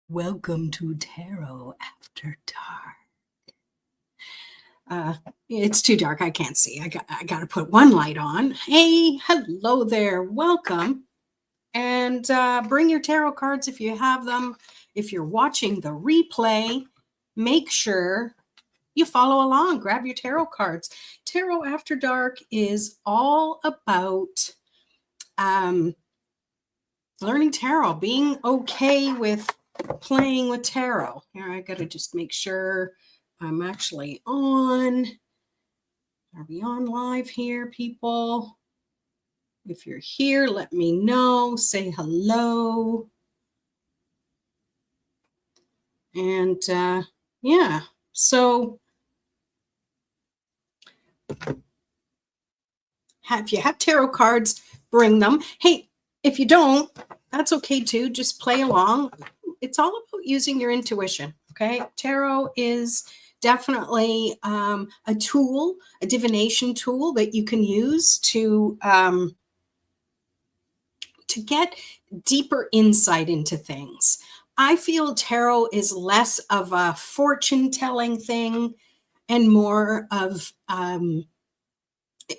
Welcome to Tarot After Dark. It's too dark. I can't see. I got to put one light on. Hey, hello there. Welcome. And bring your tarot cards if you have them. If you're watching the replay, make sure you follow along. Grab your tarot cards. Tarot After Dark is all about learning tarot, being okay with playing with tarot. Here, I got to just make sure I'm actually on. Are we on live here, people? If you're here, let me know. Say hello. And yeah, so if you have tarot cards, bring them. Hey, if you don't, that's okay too. Just play along. It's all about using your intuition. Okay. Tarot is definitely a tool, a divination tool that you can use to get deeper insight into things. I feel tarot is less of a fortune telling thing and more of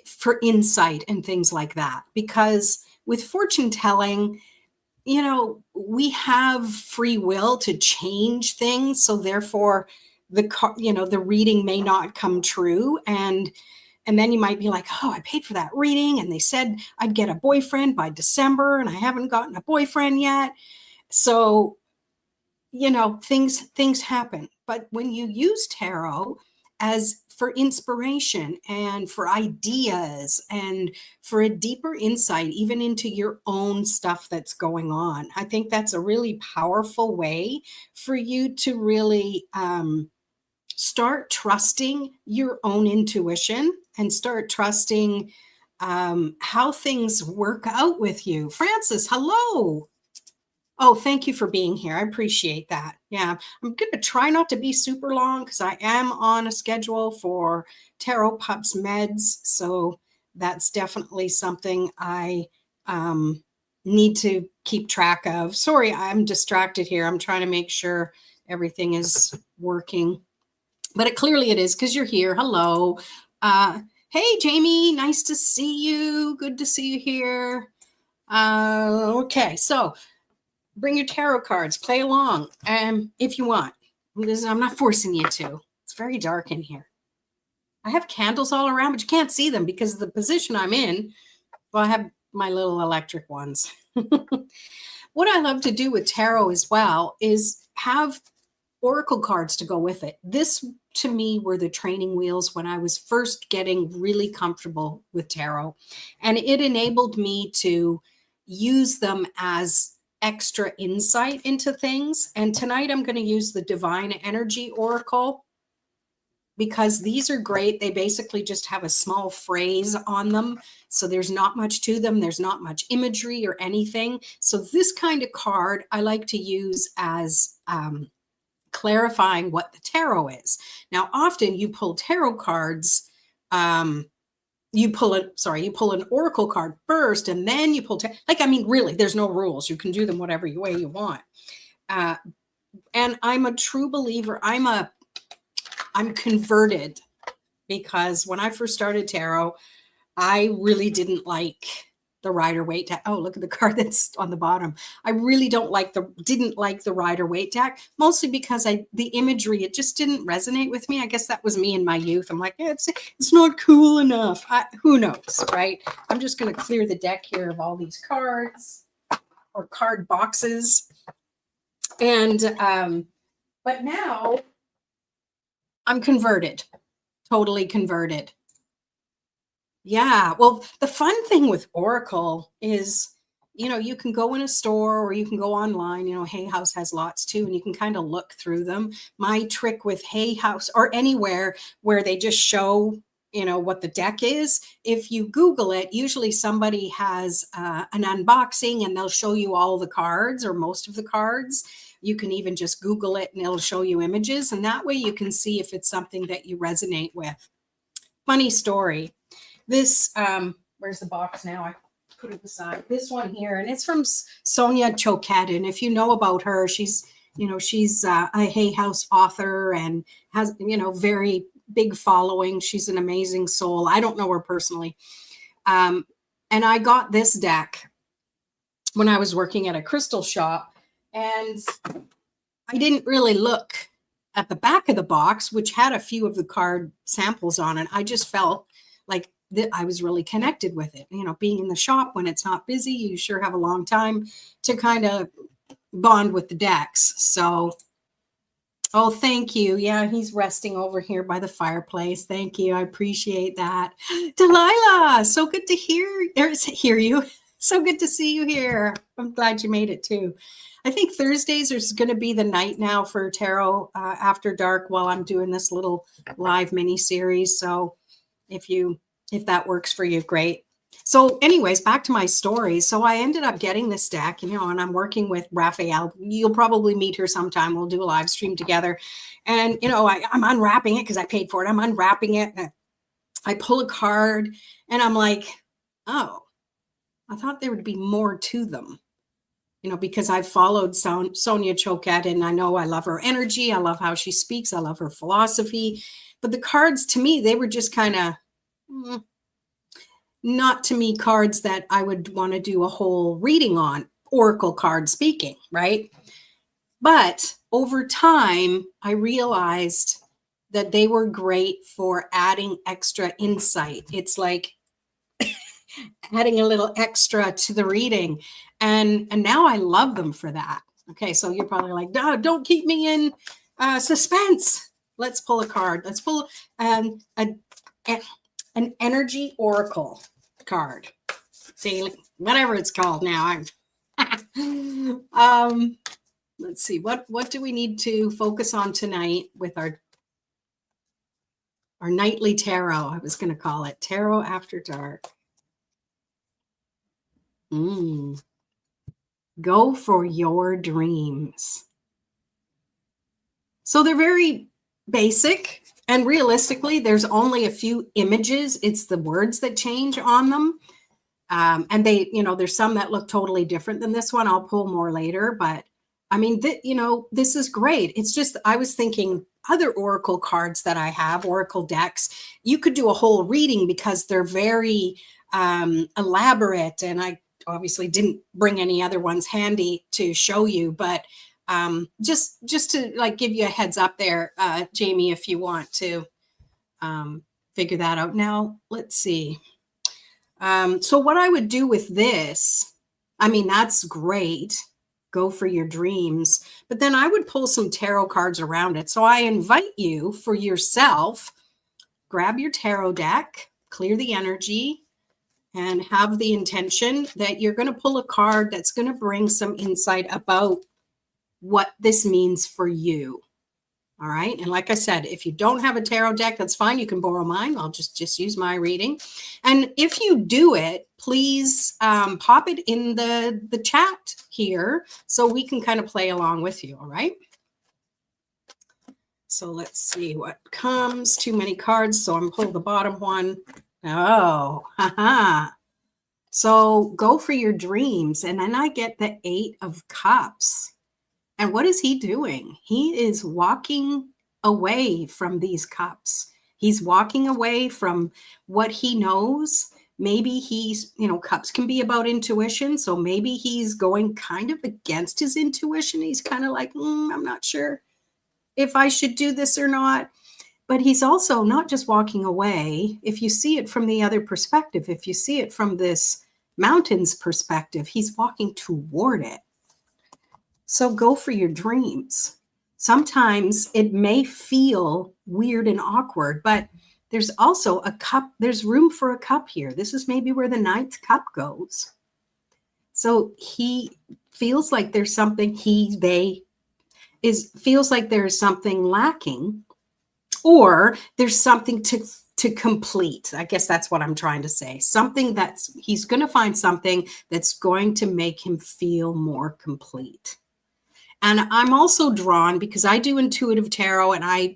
for insight and things like that. Because with fortune telling, you know, we have free will to change things. So therefore, the reading may not come true. And then you might be like, oh, I paid for that reading and they said I'd get a boyfriend by December and I haven't gotten a boyfriend yet. So, you know, things happen. But when you use tarot as for inspiration and for ideas and for a deeper insight, even into your own stuff that's going on, I think that's a really powerful way for you to really start trusting your own intuition and start trusting how things work out with you. Francis, hello. Oh, thank you for being here. I appreciate that. Yeah, I'm going to try not to be super long because I am on a schedule for Tarot Pups meds. So that's definitely something I need to keep track of. Sorry, I'm distracted here. I'm trying to make sure everything is working. But it is because you're here. Hello. Hey, Jamie, nice to see you. Good to see you here. Okay, so bring your tarot cards, play along if you want. I'm not forcing you to. It's very dark in here. I have candles all around, but you can't see them because of the position I'm in. Well, I have my little electric ones. What I love to do with tarot as well is have oracle cards to go with it. This, to me, were the training wheels when I was first getting really comfortable with tarot. And it enabled me to use them as extra insight into things. And tonight I'm going to use the Divine Energy Oracle because these are great. They basically just have a small phrase on them. So there's not much to them. There's not much imagery or anything. So this kind of card I like to use as clarifying what the tarot is. Now, often you pull tarot cards, you pull an oracle card first, and then you pull, really, there's no rules. You can do them whatever way you want. And I'm a true believer. I'm converted because when I first started tarot, I really didn't like the Rider-Waite deck. Oh, look at the card that's on the bottom. I really didn't like the Rider-Waite deck, mostly because the imagery, it just didn't resonate with me. I guess that was me in my youth. I'm like, it's not cool enough. Who knows, right? I'm just going to clear the deck here of all these cards or card boxes. And but now I'm converted, totally converted. Yeah. Well, the fun thing with Oracle is, you can go in a store or you can go online. Hay House has lots too, and you can kind of look through them. My trick with Hay House or anywhere where they just show, what the deck is, if you Google it, usually somebody has an unboxing and they'll show you all the cards or most of the cards. You can even just Google it and it'll show you images. And that way you can see if it's something that you resonate with. Funny story. This, where's the box now? I put it aside. This one here, and it's from Sonia Choquette. And if you know about her, she's she's a Hay House author and has, very big following. She's an amazing soul. I don't know her personally. And I got this deck when I was working at a crystal shop, and I didn't really look at the back of the box, which had a few of the card samples on it. I just felt like I was really connected with it. Being in the shop when it's not busy, you sure have a long time to kind of bond with the decks. So, oh, thank you. Yeah, he's resting over here by the fireplace. Thank you. I appreciate that. Delilah, so good to hear you. So good to see you here. I'm glad you made it too. I think Thursdays is going to be the night now for Tarot After Dark while I'm doing this little live mini series. So if that works for you, great. So anyways, back to my story. So I ended up getting this deck, and I'm working with Raphael. You'll probably meet her sometime. We'll do a live stream together. And, I'm unwrapping it because I paid for it. I'm unwrapping it. And I pull a card and I'm like, oh, I thought there would be more to them. Because I've followed Sonia Choquette, and I know I love her energy. I love how she speaks. I love her philosophy. But the cards, to me, they were just kind of not, to me, cards that I would want to do a whole reading on. Oracle card speaking, right? But over time, I realized that they were great for adding extra insight. It's like adding a little extra to the reading. And now I love them for that. Okay, so you're probably like, no, don't keep me in suspense. Let's pull a card. Let's pull an energy oracle card. See, whatever it's called now. Let's see, what do we need to focus on tonight with our nightly tarot? I was going to call it Tarot After Dark. Go for your dreams. So they're very basic, and realistically, there's only a few images. It's the words that change on them. And they, there's some that look totally different than this one. I'll pull more later, but I mean, this is great. It's just, I was thinking other Oracle cards that I have, Oracle decks, you could do a whole reading because they're very elaborate. And I obviously didn't bring any other ones handy to show you, but just to like give you a heads up there, Jamie, if you want to figure that out. Now, let's see. So what I would do with this, I mean, that's great. Go for your dreams. But then I would pull some tarot cards around it. So I invite you for yourself, grab your tarot deck, clear the energy, and have the intention that you're going to pull a card that's going to bring some insight about what this means for you. All right. And like I said, if you don't have a tarot deck, that's fine. You can borrow mine. I'll just use my reading. And if you do it, please pop it in the chat here so we can kind of play along with you. All right. So let's see what comes. Too many cards. So I'm pulling the bottom one. Oh, haha. So go for your dreams. And then I get the 8 of Cups. And what is he doing? He is walking away from these cups. He's walking away from what he knows. Maybe he's, cups can be about intuition. So maybe he's going kind of against his intuition. He's kind of like, I'm not sure if I should do this or not. But he's also not just walking away. If you see it from the other perspective, if you see it from this mountain's perspective, he's walking toward it. So go for your dreams. Sometimes it may feel weird and awkward, but there's also a cup. There's room for a cup here. This is maybe where the 9th cup goes. So he feels like there's something feels like there's something lacking, or there's something to complete. I guess that's what I'm trying to say. He's going to find something that's going to make him feel more complete. And I'm also drawn because I do intuitive tarot and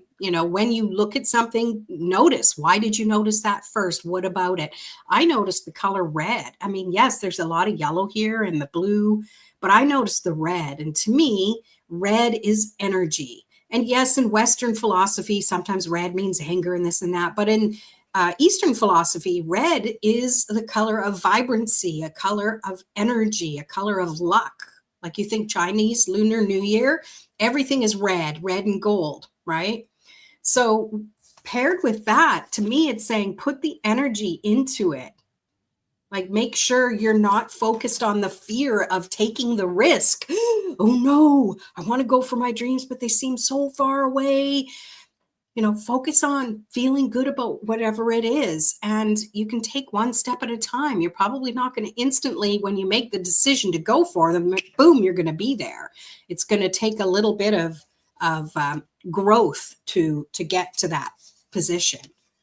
when you look at something, notice, why did you notice that first? What about it? I noticed the color red. I mean, yes, there's a lot of yellow here and the blue, but I noticed the red. And to me, red is energy. And yes, in Western philosophy, sometimes red means anger and this and that. But in Eastern philosophy, red is the color of vibrancy, a color of energy, a color of luck. Like you think Chinese Lunar New Year, everything is red, red and gold, right? So paired with that, to me, it's saying put the energy into it. Like make sure you're not focused on the fear of taking the risk. Oh no, I want to go for my dreams, but they seem so far away. Focus on feeling good about whatever it is. And you can take one step at a time. You're probably not going to instantly, when you make the decision to go for them, boom, you're going to be there. It's going to take a little bit of growth to get to that position.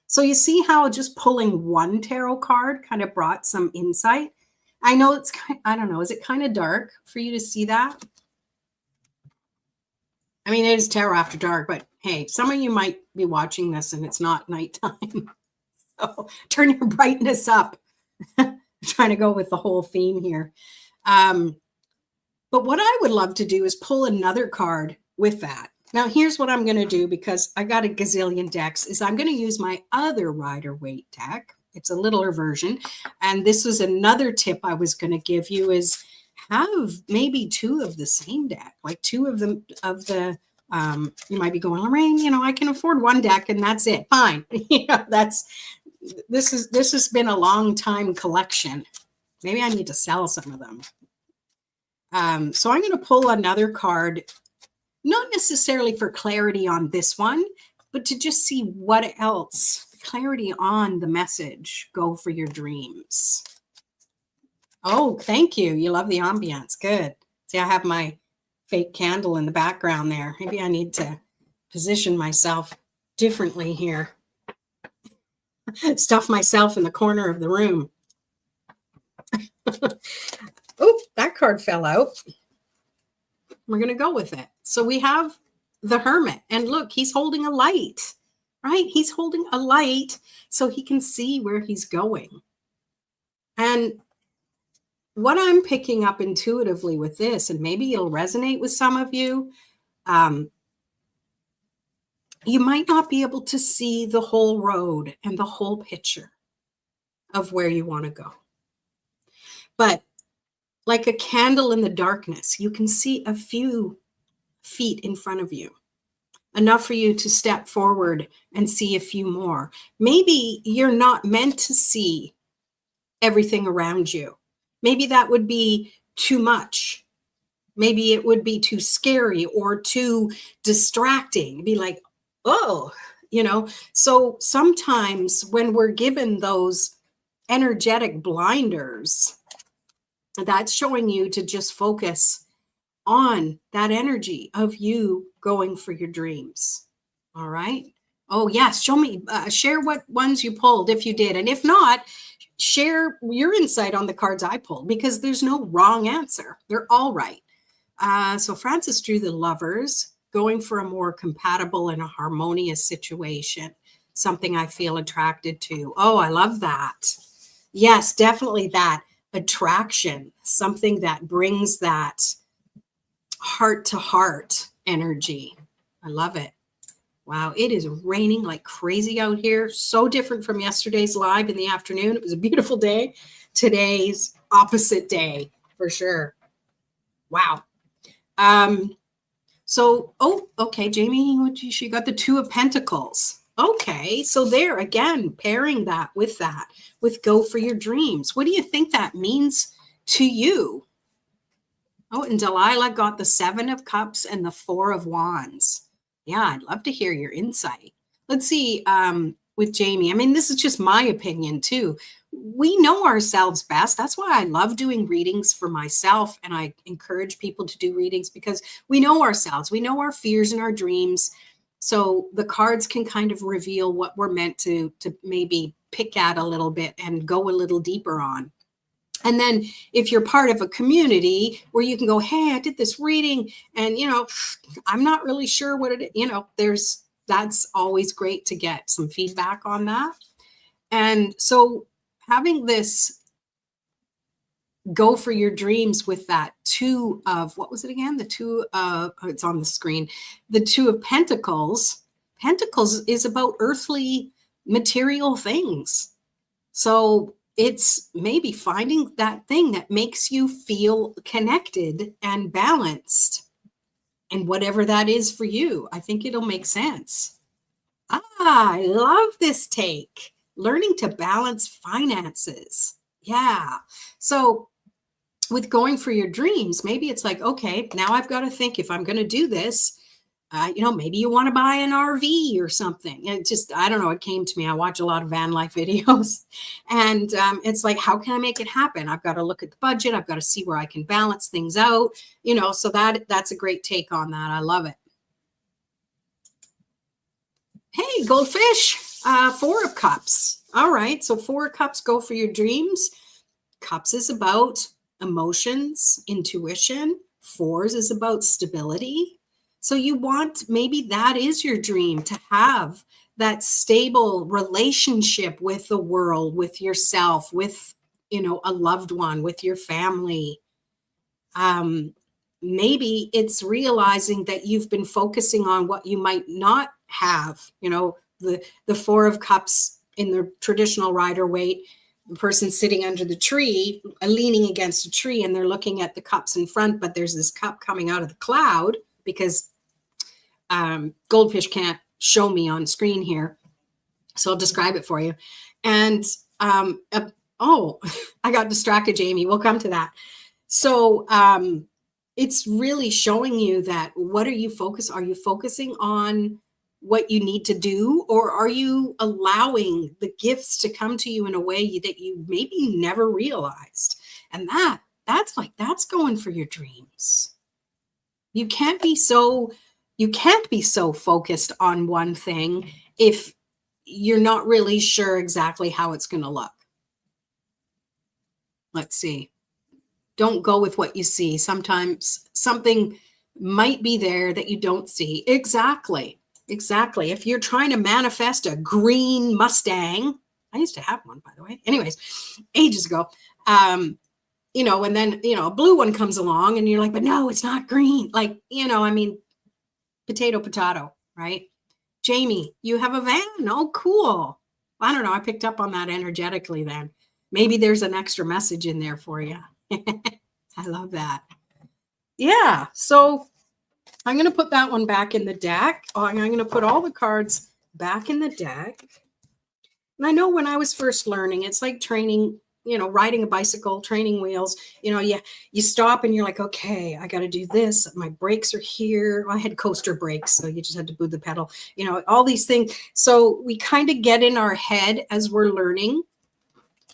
So you see how just pulling one tarot card kind of brought some insight. I know it's I don't know, is it kind of dark for you to see that? I mean, it is tarot after dark, but hey, some of you might be watching this and it's not nighttime. So turn your brightness up. Trying to go with the whole theme here. But what I would love to do is pull another card with that. Now, here's what I'm going to do, because I got a gazillion decks, is I'm going to use my other Rider-Waite deck. It's a littler version. And this was another tip I was going to give you, is have maybe two of the same deck, like two of them you might be going, Lorraine, I can afford one deck and that's it. Fine. This has been a long time collection. Maybe I need to sell some of them. So I'm going to pull another card, not necessarily for clarity on this one, but to just see what else, clarity on the message, go for your dreams. Oh, thank you. You love the ambiance. Good. See, I have my fake candle in the background there. Maybe I need to position myself differently here. Stuff myself in the corner of the room. Oh, that card fell out. We're going to go with it. So we have the Hermit. And look, he's holding a light, right? He's holding a light so he can see where he's going. And what I'm picking up intuitively with this, and maybe it'll resonate with some of you, you might not be able to see the whole road and the whole picture of where you want to go. But like a candle in the darkness, you can see a few feet in front of you, enough for you to step forward and see a few more. Maybe you're not meant to see everything around you. Maybe that would be too much. Maybe it would be too scary or too distracting. Be like, oh, So sometimes when we're given those energetic blinders, that's showing you to just focus on that energy of you going for your dreams. All right. Oh, yes. Show me, share what ones you pulled if you did. And if not, share your insight on the cards I pulled, because there's no wrong answer. They're all right. So Francis drew the Lovers, going for a more compatible and a harmonious situation, something I feel attracted to. Oh, I love that. Yes, definitely that attraction, something that brings that heart to heart energy. I love it. Wow, it is raining like crazy out here. So different from yesterday's live in the afternoon. It was a beautiful day. Today's opposite day for sure. Wow. So, oh, okay, Jamie, she got the Two of Pentacles. Okay, so there again, pairing that, with go for your dreams. What do you think that means to you? Oh, and Delilah got the Seven of Cups and the Four of Wands. Yeah, I'd love to hear your insight. Let's see, with Jamie. I mean, this is just my opinion too. We know ourselves best. That's why I love doing readings for myself. And I encourage people to do readings, because we know ourselves. We know our fears and our dreams. So the cards can kind of reveal what we're meant to maybe pick at a little bit and go a little deeper on. And then if you're part of a community where you can go, hey, I did this reading and, I'm not really sure what it, that's always great to get some feedback on that. And so having this go for your dreams with that two of, what was it again? The two of, it's on the screen. The two of Pentacles. Pentacles is about earthly material things. So it's maybe finding that thing that makes you feel connected and balanced. And whatever that is for you, I think it'll make sense. I love this take. Learning to balance finances. Yeah. So with going for your dreams, maybe it's like, okay, now I've got to think if I'm going to do this, maybe you want to buy an RV or something. It just, I don't know, it came to me. I watch a lot of van life videos and it's like, how can I make it happen? I've got to look at the budget. I've got to see where I can balance things out, so that's a great take on that. I love it. Hey, goldfish, 4 of Cups. All right. So 4 of Cups, go for your dreams. Cups is about emotions, intuition. 4s is about stability. So you want, maybe that is your dream, to have that stable relationship with the world, with yourself, with, a loved one, with your family. Maybe it's realizing that you've been focusing on what you might not have, the 4 of Cups in the traditional Rider-Waite, the person sitting under the tree, leaning against a tree, and they're looking at the cups in front, but there's this cup coming out of the cloud because goldfish can't show me on screen here. So I'll describe it for you. And, I got distracted, Jamie. We'll come to that. So it's really showing you that, what are you focusing? Are you focusing on what you need to do, or are you allowing the gifts to come to you in a way that you maybe never realized? And that's going for your dreams. You can't be so focused on one thing if you're not really sure exactly how it's going to look. Let's see. Don't go with what you see. Sometimes something might be there that you don't see. Exactly. If you're trying to manifest a green Mustang, I used to have one, by the way. Anyways, ages ago, and then, a blue one comes along and you're like, but no, it's not green. Like, potato, right? Jamie, you have a van. Oh, cool. I don't know. I picked up on that energetically then. Maybe there's an extra message in there for you. I love that. Yeah. So I'm going to put that one back in the deck. I'm going to put all the cards back in the deck. And I know when I was first learning, it's like training, riding a bicycle, training wheels, you stop and you're like, okay, I got to do this. My brakes are here. I had coaster brakes, so you just had to boot the pedal, all these things. So we kind of get in our head as we're learning,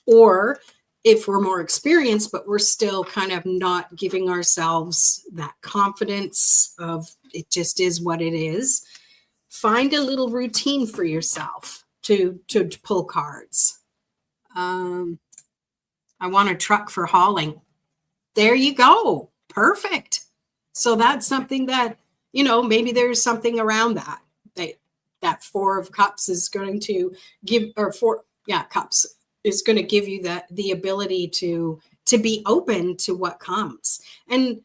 or if we're more experienced, but we're still kind of not giving ourselves that confidence of it just is what it is. Find a little routine for yourself to pull cards. I want a truck for hauling. There you go. Perfect. So that's something that, maybe there's something around that. That 4 of Cups is going to give, or Cups is going to give you the ability to be open to what comes. And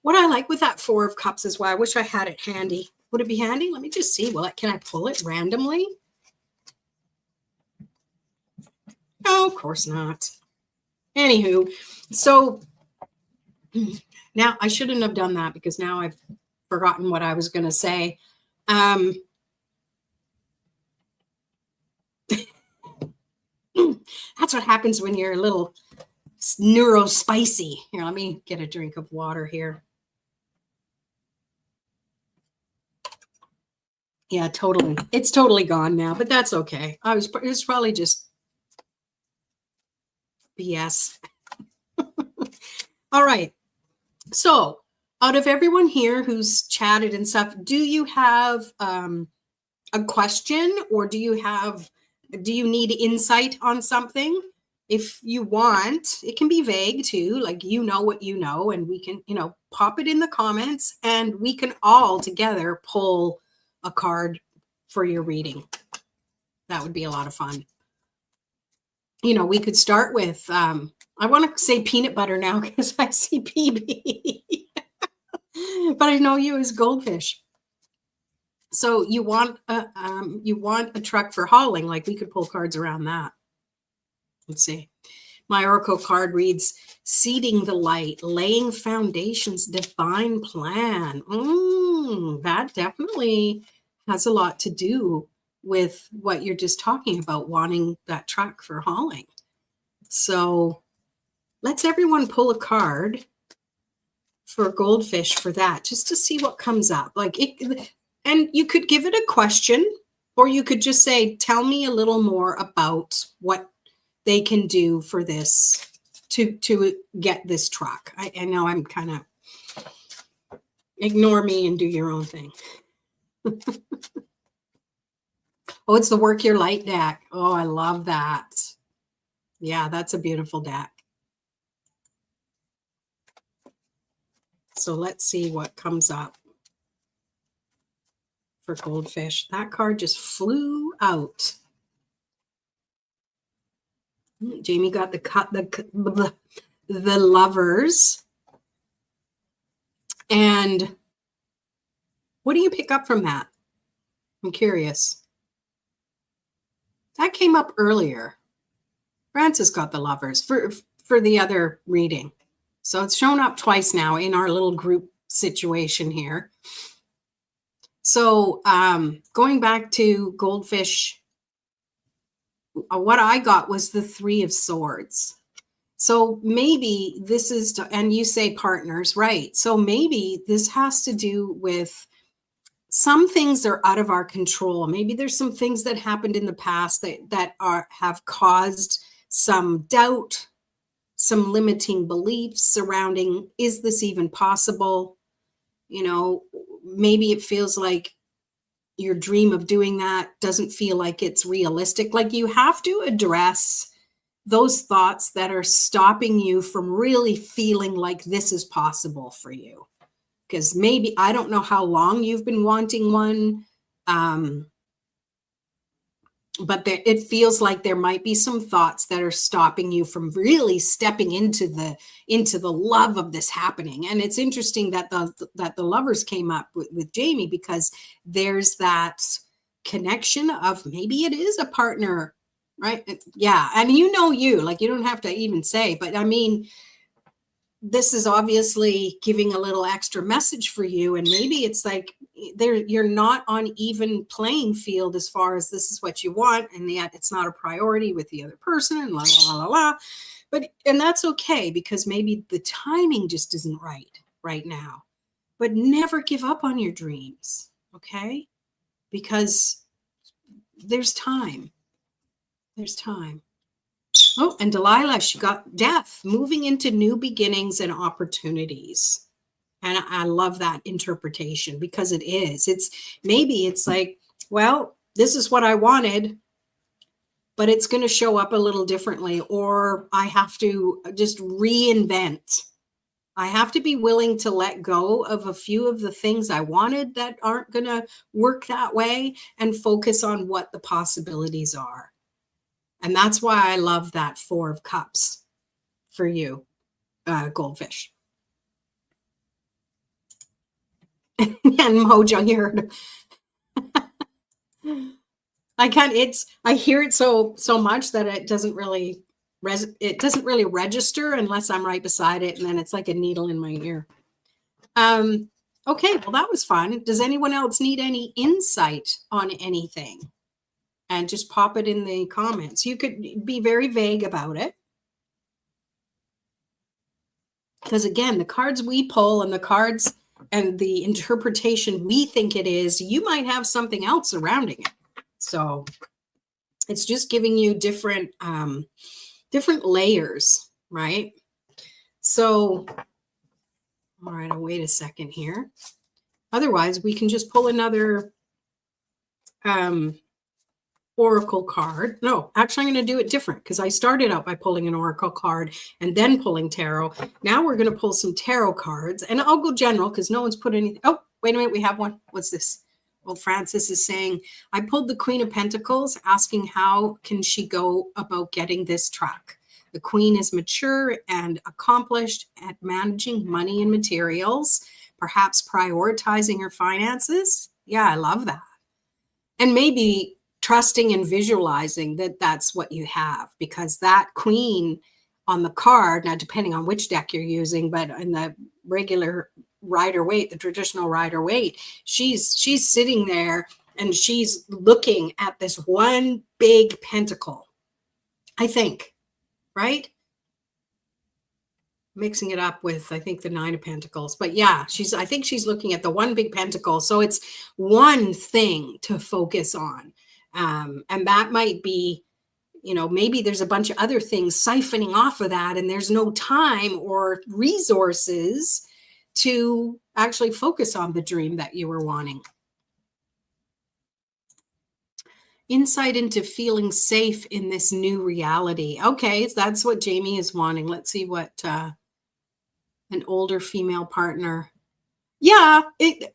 what I like with that 4 of Cups is why I wish I had it handy. Would it be handy? Let me just see. Well, can I pull it randomly? No, of course not. Anywho, so now I shouldn't have done that because now I've forgotten what I was going to say. That's what happens when you're a little neurospicy. Here, let me get a drink of water here. Yeah, totally. It's totally gone now, but that's okay. It was probably just BS. All right. So out of everyone here who's chatted and stuff, do you have a question, or do you need insight on something? if you want, it can be vague too, like, you know what you know, and we can, pop it in the comments and we can all together pull a card for your reading. That would be a lot of fun. We could start with, I want to say peanut butter now because I see PB, but I know you as goldfish. So you want a truck for hauling, like we could pull cards around that. Let's see. My oracle card reads, seeding the light, laying foundations, divine plan. That definitely has a lot to do with what you're just talking about, wanting that truck for hauling. So let's everyone pull a card for goldfish for that, just to see what comes up. And you could give it a question, or you could just say, tell me a little more about what they can do for this to get this truck. I know I'm kind of, ignore me and do your own thing. Oh, it's the Work Your Light deck. Oh, I love that. Yeah, that's a beautiful deck. So let's see what comes up for goldfish. That card just flew out. Jamie got the Lovers. And what do you pick up from that? I'm curious. That came up earlier. Francis got the Lovers for the other reading. So it's shown up twice now in our little group situation here. So going back to goldfish, what I got was the Three of Swords. So maybe this is, and you say partners, right? So maybe this has to do with some things are out of our control. Maybe there's some things that happened in the past that have caused some doubt, some limiting beliefs surrounding, is this even possible? Maybe it feels like your dream of doing that doesn't feel like it's realistic. Like, you have to address those thoughts that are stopping you from really feeling like this is possible for you. Because maybe, I don't know how long you've been wanting one, but it feels like there might be some thoughts that are stopping you from really stepping into the love of this happening. And it's interesting that the Lovers came up with Jamie, because there's that connection of maybe it is a partner, right? Yeah. And you don't have to even say, but I mean, this is obviously giving a little extra message for you. And maybe it's like you're not on even playing field as far as this is what you want, and yet it's not a priority with the other person, and la la la la. And that's okay, because maybe the timing just isn't right now. But never give up on your dreams, okay? Because there's time. There's time. Oh, and Delilah, she got Death, moving into new beginnings and opportunities. And I love that interpretation, because it's like, well, this is what I wanted, but it's going to show up a little differently, or I have to just reinvent. I have to be willing to let go of a few of the things I wanted that aren't going to work that way, and focus on what the possibilities are. And that's why I love that Four of Cups for you, goldfish. And Mojo, you heard. I hear it so much that it doesn't really register unless I'm right beside it, and then it's like a needle in my ear. Okay, well, that was fun. Does anyone else need any insight on anything? And just pop it in the comments. You could be very vague about it, because again, the cards we pull and the cards and the interpretation we think it is, you might have something else surrounding it. So it's just giving you different layers, right? So, all right, I'll wait a second here. Otherwise, we can just pull another oracle card. No, actually, I'm going to do it different because I started out by pulling an oracle card and then pulling tarot. Now we're going to pull some tarot cards, and I'll go general because no one's put anything. Oh, wait a minute. We have one. What's this? Well, Francis is saying, I pulled the Queen of Pentacles, asking how can she go about getting this truck. The Queen is mature and accomplished at managing money and materials, perhaps prioritizing her finances. Yeah, I love that. And maybe trusting and visualizing that that's what you have, because that Queen on the card, now depending on which deck you're using, but in the regular Rider-Waite, the traditional Rider-Waite, she's sitting there and she's looking at this one big pentacle, I think, right? Mixing it up with, I think, the Nine of Pentacles. But yeah, I think she's looking at the one big pentacle. So it's one thing to focus on. And that might be, maybe there's a bunch of other things siphoning off of that, and there's no time or resources to actually focus on the dream that you were wanting. Insight into feeling safe in this new reality. Okay, that's what Jamie is wanting. Let's see what an older female partner. Yeah, it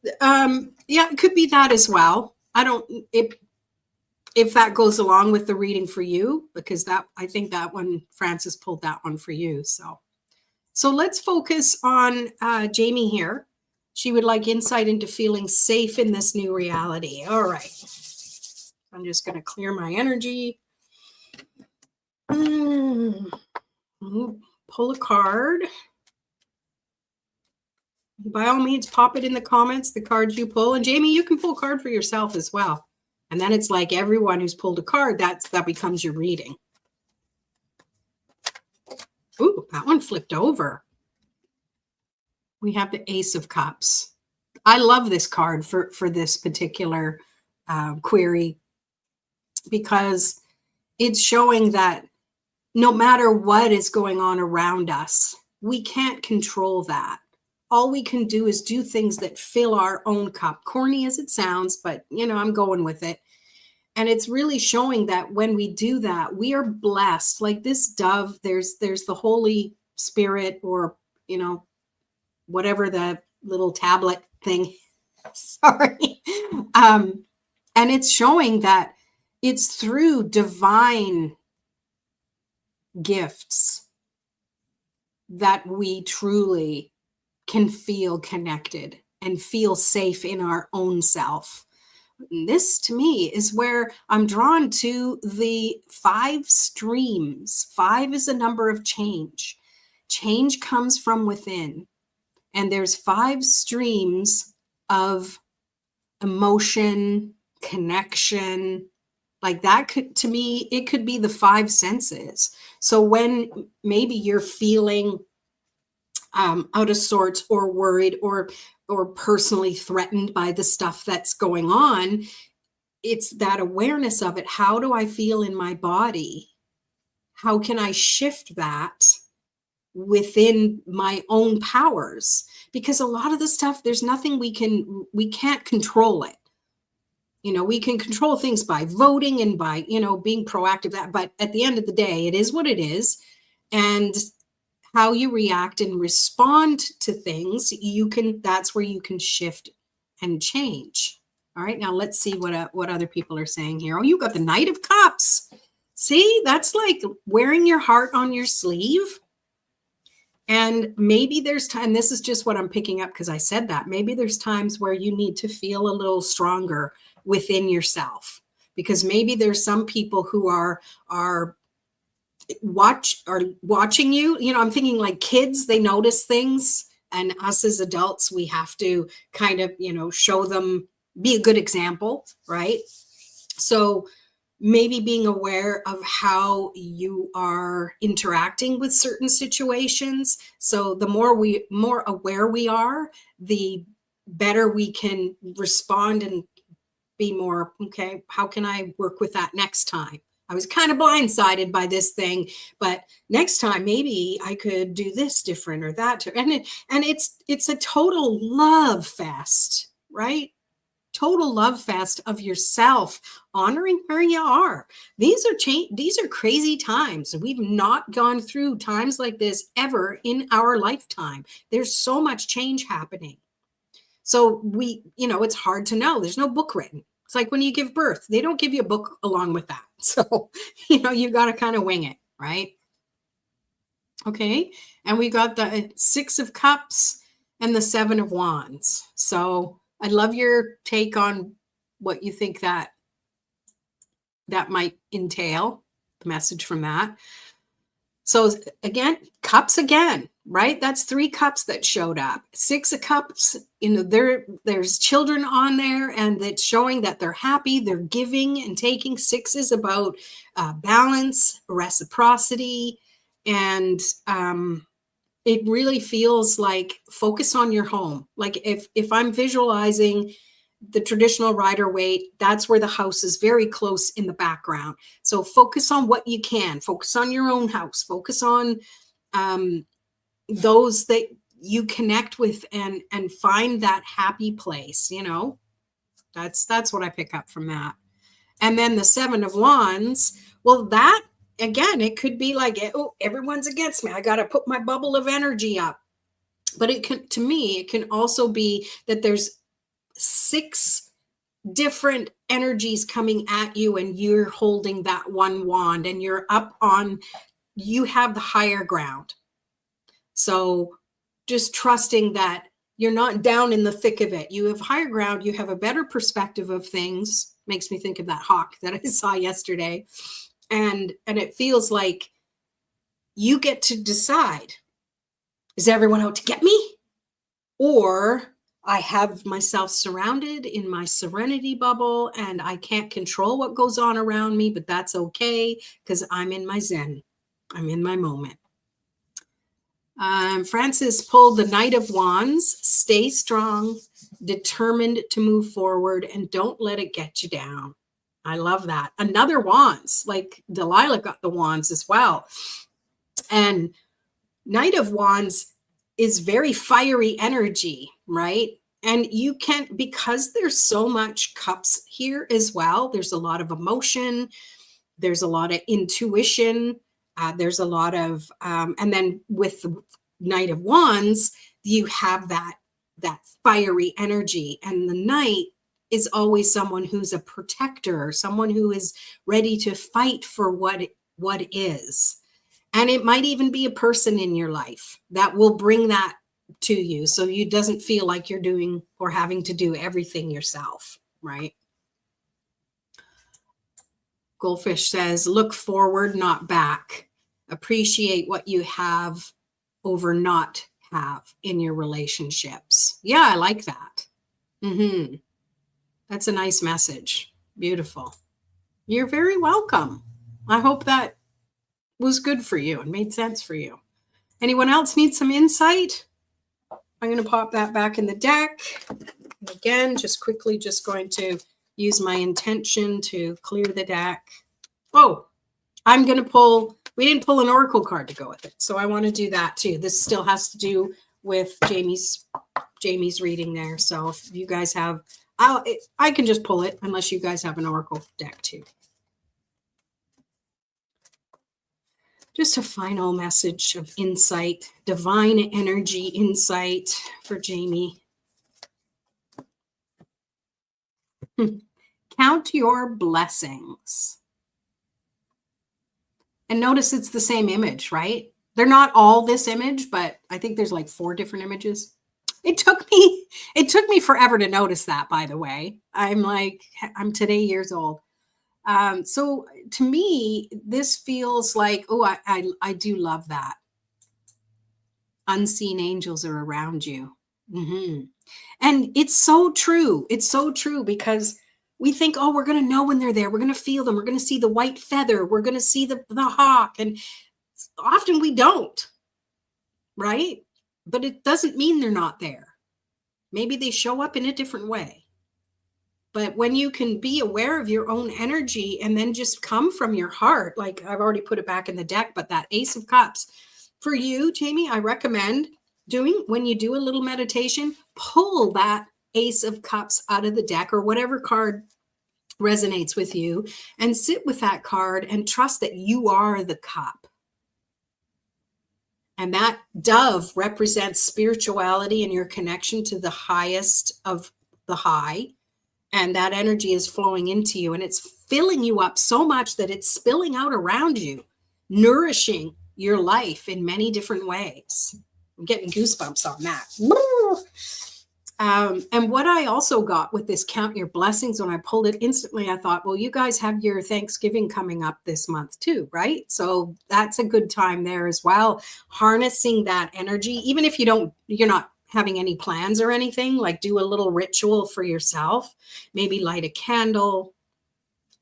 could be that as well. I don't if that goes along with the reading for you, because I think that one, Francis pulled that one for you. So let's focus on Jamie here. She would like insight into feeling safe in this new reality. All right. I'm just going to clear my energy. Pull a card. By all means, pop it in the comments, the cards you pull. And Jamie, you can pull a card for yourself as well. And then it's like everyone who's pulled a card, that becomes your reading. Ooh, that one flipped over. We have the Ace of Cups. I love this card for this particular query, because it's showing that no matter what is going on around us, we can't control that. All we can do is do things that fill our own cup. Corny as it sounds, but I'm going with it. And it's really showing that when we do that, we are blessed. Like this dove, there's the Holy Spirit, or whatever the little tablet thing. Sorry. And it's showing that it's through divine gifts that we truly can feel connected and feel safe in our own self. This to me is where I'm drawn to the 5 streams. 5 is a number of change. Change comes from within. And there's 5 streams of emotion, connection. Like that could, to me, it could be the 5 senses. So when maybe you're feeling out of sorts or worried or personally threatened by the stuff that's going on, it's that awareness of it. How do I feel in my body? How can I shift that within my own powers? Because a lot of the stuff, there's nothing we can't control it. We can control things by voting and by, being proactive, but at the end of the day, it is what it is. And how you react and respond to things, that's where you can shift and change. All right, now let's see what other people are saying here. Oh, you got the Knight of Cups. See, that's like wearing your heart on your sleeve. And maybe there's time, this is just what I'm picking up because I said that. Maybe there's times where you need to feel a little stronger within yourself, because maybe there's some people who are watching you. I'm thinking like kids, they notice things, and us as adults, we have to kind of, show them, be a good example, right? So maybe being aware of how you are interacting with certain situations. So the more aware we are, the better we can respond and be more, okay, how can I work with that next time? I was kind of blindsided by this thing, but next time maybe I could do this different or that. And it's a total love fest, right? total love fest of yourself, honoring where you are. These are crazy times. We've not gone through times like this ever in our lifetime. There's so much change happening. So it's hard to know. There's no book written. It's like when you give birth, they don't give you a book along with that. So, you got to kind of wing it, right? Okay. And we got the 6 of Cups and the 7 of Wands. So I'd love your take on what you think that might entail, the message from that. So again, cups again, right? That's 3 cups that showed up. 6 of Cups, there's children on there, and it's showing that they're happy, they're giving and taking. 6 is about balance, reciprocity, and it really feels like focus on your home. Like if I'm visualizing the traditional Rider-Waite, that's where the house is very close in the background. So focus on what you can. Focus on your own house. Focus on those that you connect with and find that happy place. That's what I pick up from that. And then the 7 of Wands. Well, that again, it could be like, oh, everyone's against me. I got to put my bubble of energy up. But to me, it can also be that there's 6 different energies coming at you, and you're holding that one wand, and you have the higher ground. So just trusting that you're not down in the thick of it. You have higher ground. You have a better perspective of things. Makes me think of that hawk that I saw yesterday. And it feels like you get to decide, is everyone out to get me? Or I have myself surrounded in my serenity bubble, and I can't control what goes on around me, but that's okay because I'm in my zen. I'm in my moment. Francis pulled the Knight of Wands. Stay strong, determined to move forward, and don't let it get you down. I love that. Another Wands, like Delilah got the Wands as well. And Knight of Wands is very fiery energy, right? And you can, because there's so much cups here as well, there's a lot of emotion, there's a lot of intuition, there's a lot of, and then with the Knight of Wands, you have that fiery energy. And the Knight is always someone who's a protector, someone who is ready to fight for what is. And it might even be a person in your life that will bring that to you, so you doesn't feel like you're doing or having to do everything yourself, right? Goldfish says, look forward, not back. Appreciate what you have over not have in your relationships. Yeah, I like that. That's a nice message. Beautiful. You're very welcome. I hope that was good for you and made sense for you. Anyone else need some insight? I'm going to pop that back in the deck. Again, just going to use my intention to clear the deck. Oh, I'm going to pull, we didn't pull an oracle card to go with it, so I want to do that too. This still has to do with Jamie's reading there. So if you guys have, I can just pull it unless you guys have an oracle deck too. Just a final message of insight, divine energy insight for Jamie. Count your blessings. And notice it's the same image, right? They're not all this image, but I think there's like 4 different images. It took me forever to notice that, by the way. I'm today years old. So to me, this feels like, oh, I do love that. Unseen angels are around you. And it's so true. It's so true, because we think, oh, we're going to know when they're there. We're going to feel them. We're going to see the white feather. We're going to see the hawk. And often we don't, right? But it doesn't mean they're not there. Maybe they show up in a different way. But when you can be aware of your own energy and then just come from your heart, like I've already put it back in the deck, but that Ace of Cups for you, Jamie, I recommend doing when you do a little meditation, pull that Ace of Cups out of the deck, or whatever card resonates with you, and sit with that card and trust that you are the cup. And that dove represents spirituality and your connection to the highest of the high. And that energy is flowing into you, and it's filling you up so much that it's spilling out around you, nourishing your life in many different ways. I'm getting goosebumps on that. And what I also got with this Count Your Blessings, when I pulled it instantly, I thought, well, you guys have your Thanksgiving coming up this month too, right? So that's a good time there as well. Harnessing that energy, even if you're not having any plans or anything, like do a little ritual for yourself, maybe light a candle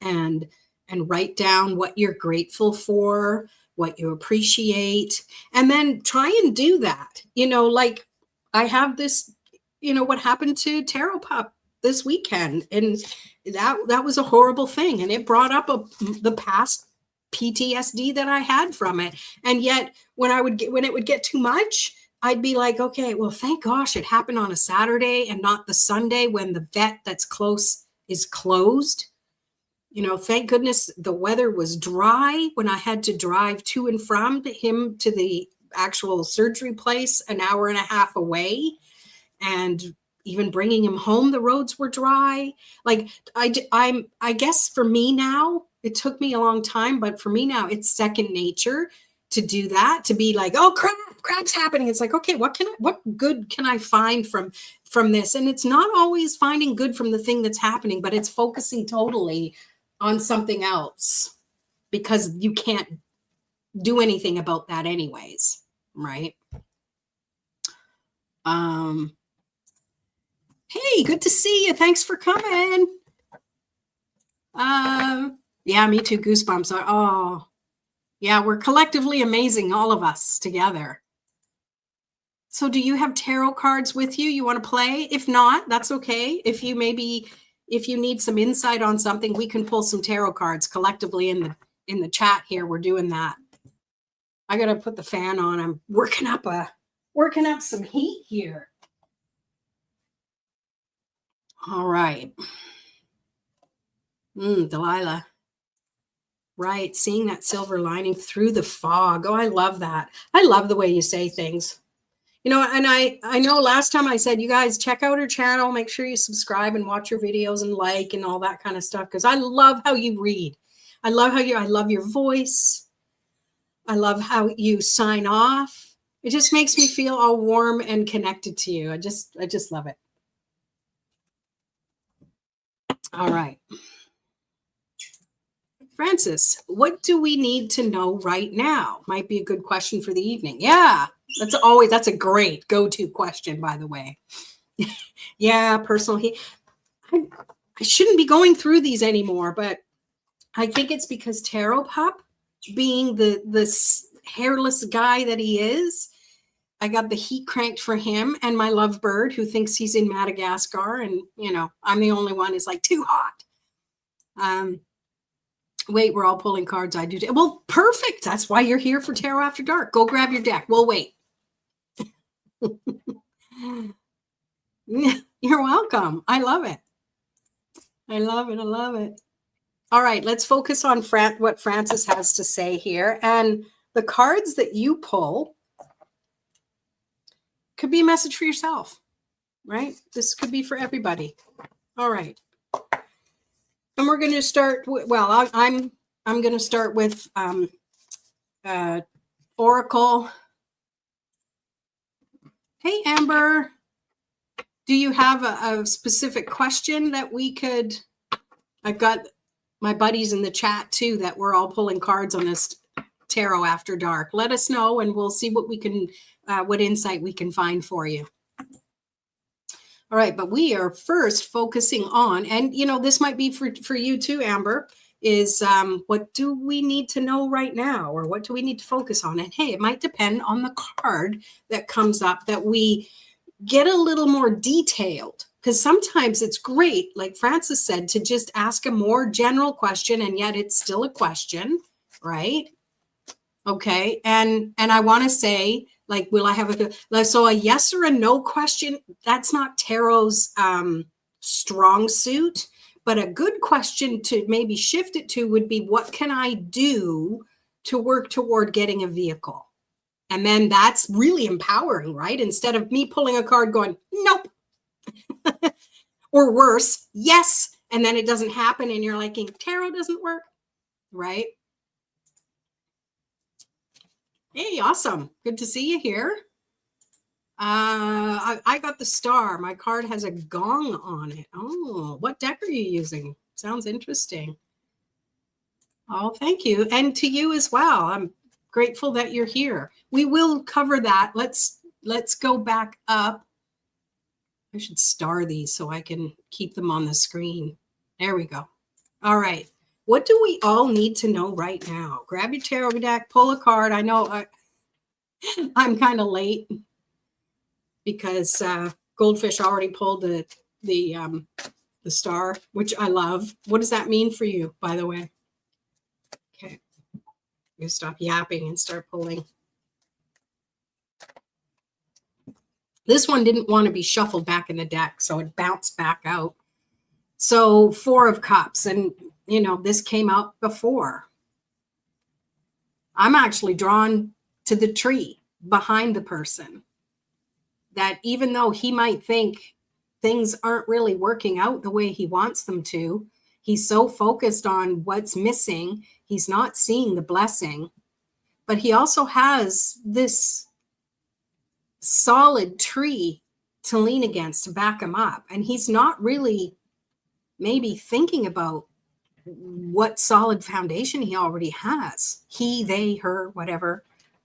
and write down what you're grateful for, what you appreciate, and then try and do that. Like I have this, what happened to Tarot Pup this weekend, and that was a horrible thing, and it brought up the past PTSD that I had from it. And yet when it would get too much, I'd be like, okay, well, thank gosh it happened on a Saturday and not the Sunday when the vet that's close is closed. Thank goodness the weather was dry when I had to drive to and from him to the actual surgery place an hour and a half away. And even bringing him home, the roads were dry. Like I guess for me now, it took me a long time, but for me now, it's second nature to do that, to be like, oh, crap's happening. It's like, okay, what good can I find from this? And it's not always finding good from the thing that's happening, but it's focusing totally on something else, because you can't do anything about that anyways, right? Hey, good to see you. Thanks for coming. Yeah, me too. Goosebumps. Oh, yeah, we're collectively amazing, all of us together. So do you have tarot cards with you? You want to play? If not, that's okay. If you need some insight on something, we can pull some tarot cards collectively in the chat here. We're doing that. I got to put the fan on. I'm working up some heat here. All right. Delilah. Right. Seeing that silver lining through the fog. Oh, I love that. I love the way you say things. And I know last time I said, you guys check out her channel, make sure you subscribe and watch your videos and like and all that kind of stuff, because I love how you read. I love your voice. I love how you sign off. It just makes me feel all warm and connected to you. I just love it. All right. Francis, what do we need to know right now? Might be a good question for the evening. Yeah, that's a great go-to question, by the way. Yeah, personal heat. I shouldn't be going through these anymore, but I think it's because Tarot Pup, being the hairless guy that he is, I got the heat cranked for him, and my lovebird who thinks he's in Madagascar, and I'm the only one who's like too hot. Wait, we're all pulling cards. I do. Well, perfect. That's why you're here for Tarot After Dark. Go grab your deck. We'll wait. You're welcome. I love it. I love it. I love it. All right, let's focus on what Francis has to say here. And the cards that you pull could be a message for yourself, right? This could be for everybody. All right. And we're going to start, I'm going to start with Oracle. Hey, Amber, do you have a specific question that we could, I've got my buddies in the chat too, that we're all pulling cards on this Tarot After Dark. Let us know and we'll see what we can, what insight we can find for you. All right, but we are first focusing on, and this might be for you too, Amber, is what do we need to know right now, or what do we need to focus on? And hey, it might depend on the card that comes up that we get a little more detailed, because sometimes it's great, like Francis said, to just ask a more general question, and yet it's still a question, right? Okay, and I want to say Like, will I have so a yes or a no question, that's not tarot's strong suit, but a good question to maybe shift it to would be, what can I do to work toward getting a vehicle? And then that's really empowering, right? Instead of me pulling a card going, nope, or worse, yes, and then it doesn't happen and you're like, tarot doesn't work, right? Hey, awesome. Good to see you here. I got the star. My card has a gong on it. Oh, what deck are you using? Sounds interesting. Oh, thank you. And to you as well. I'm grateful that you're here. We will cover that. Let's go back up. I should star these so I can keep them on the screen. There we go. All right. What do we all need to know right now? Grab your tarot deck, pull a card. I know I'm kind of late because Goldfish already pulled the star, which I love. What does that mean for you, by the way? Okay. You stop yapping and start pulling. This one didn't want to be shuffled back in the deck, so it bounced back out. So 4 of Cups, and you know, this came out before. I'm actually drawn to the tree behind the person, that even though he might think things aren't really working out the way he wants them to, he's so focused on what's missing, he's not seeing the blessing. But he also has this solid tree to lean against to back him up. And he's not really maybe thinking about what solid foundation he already has. He, they, her, whatever,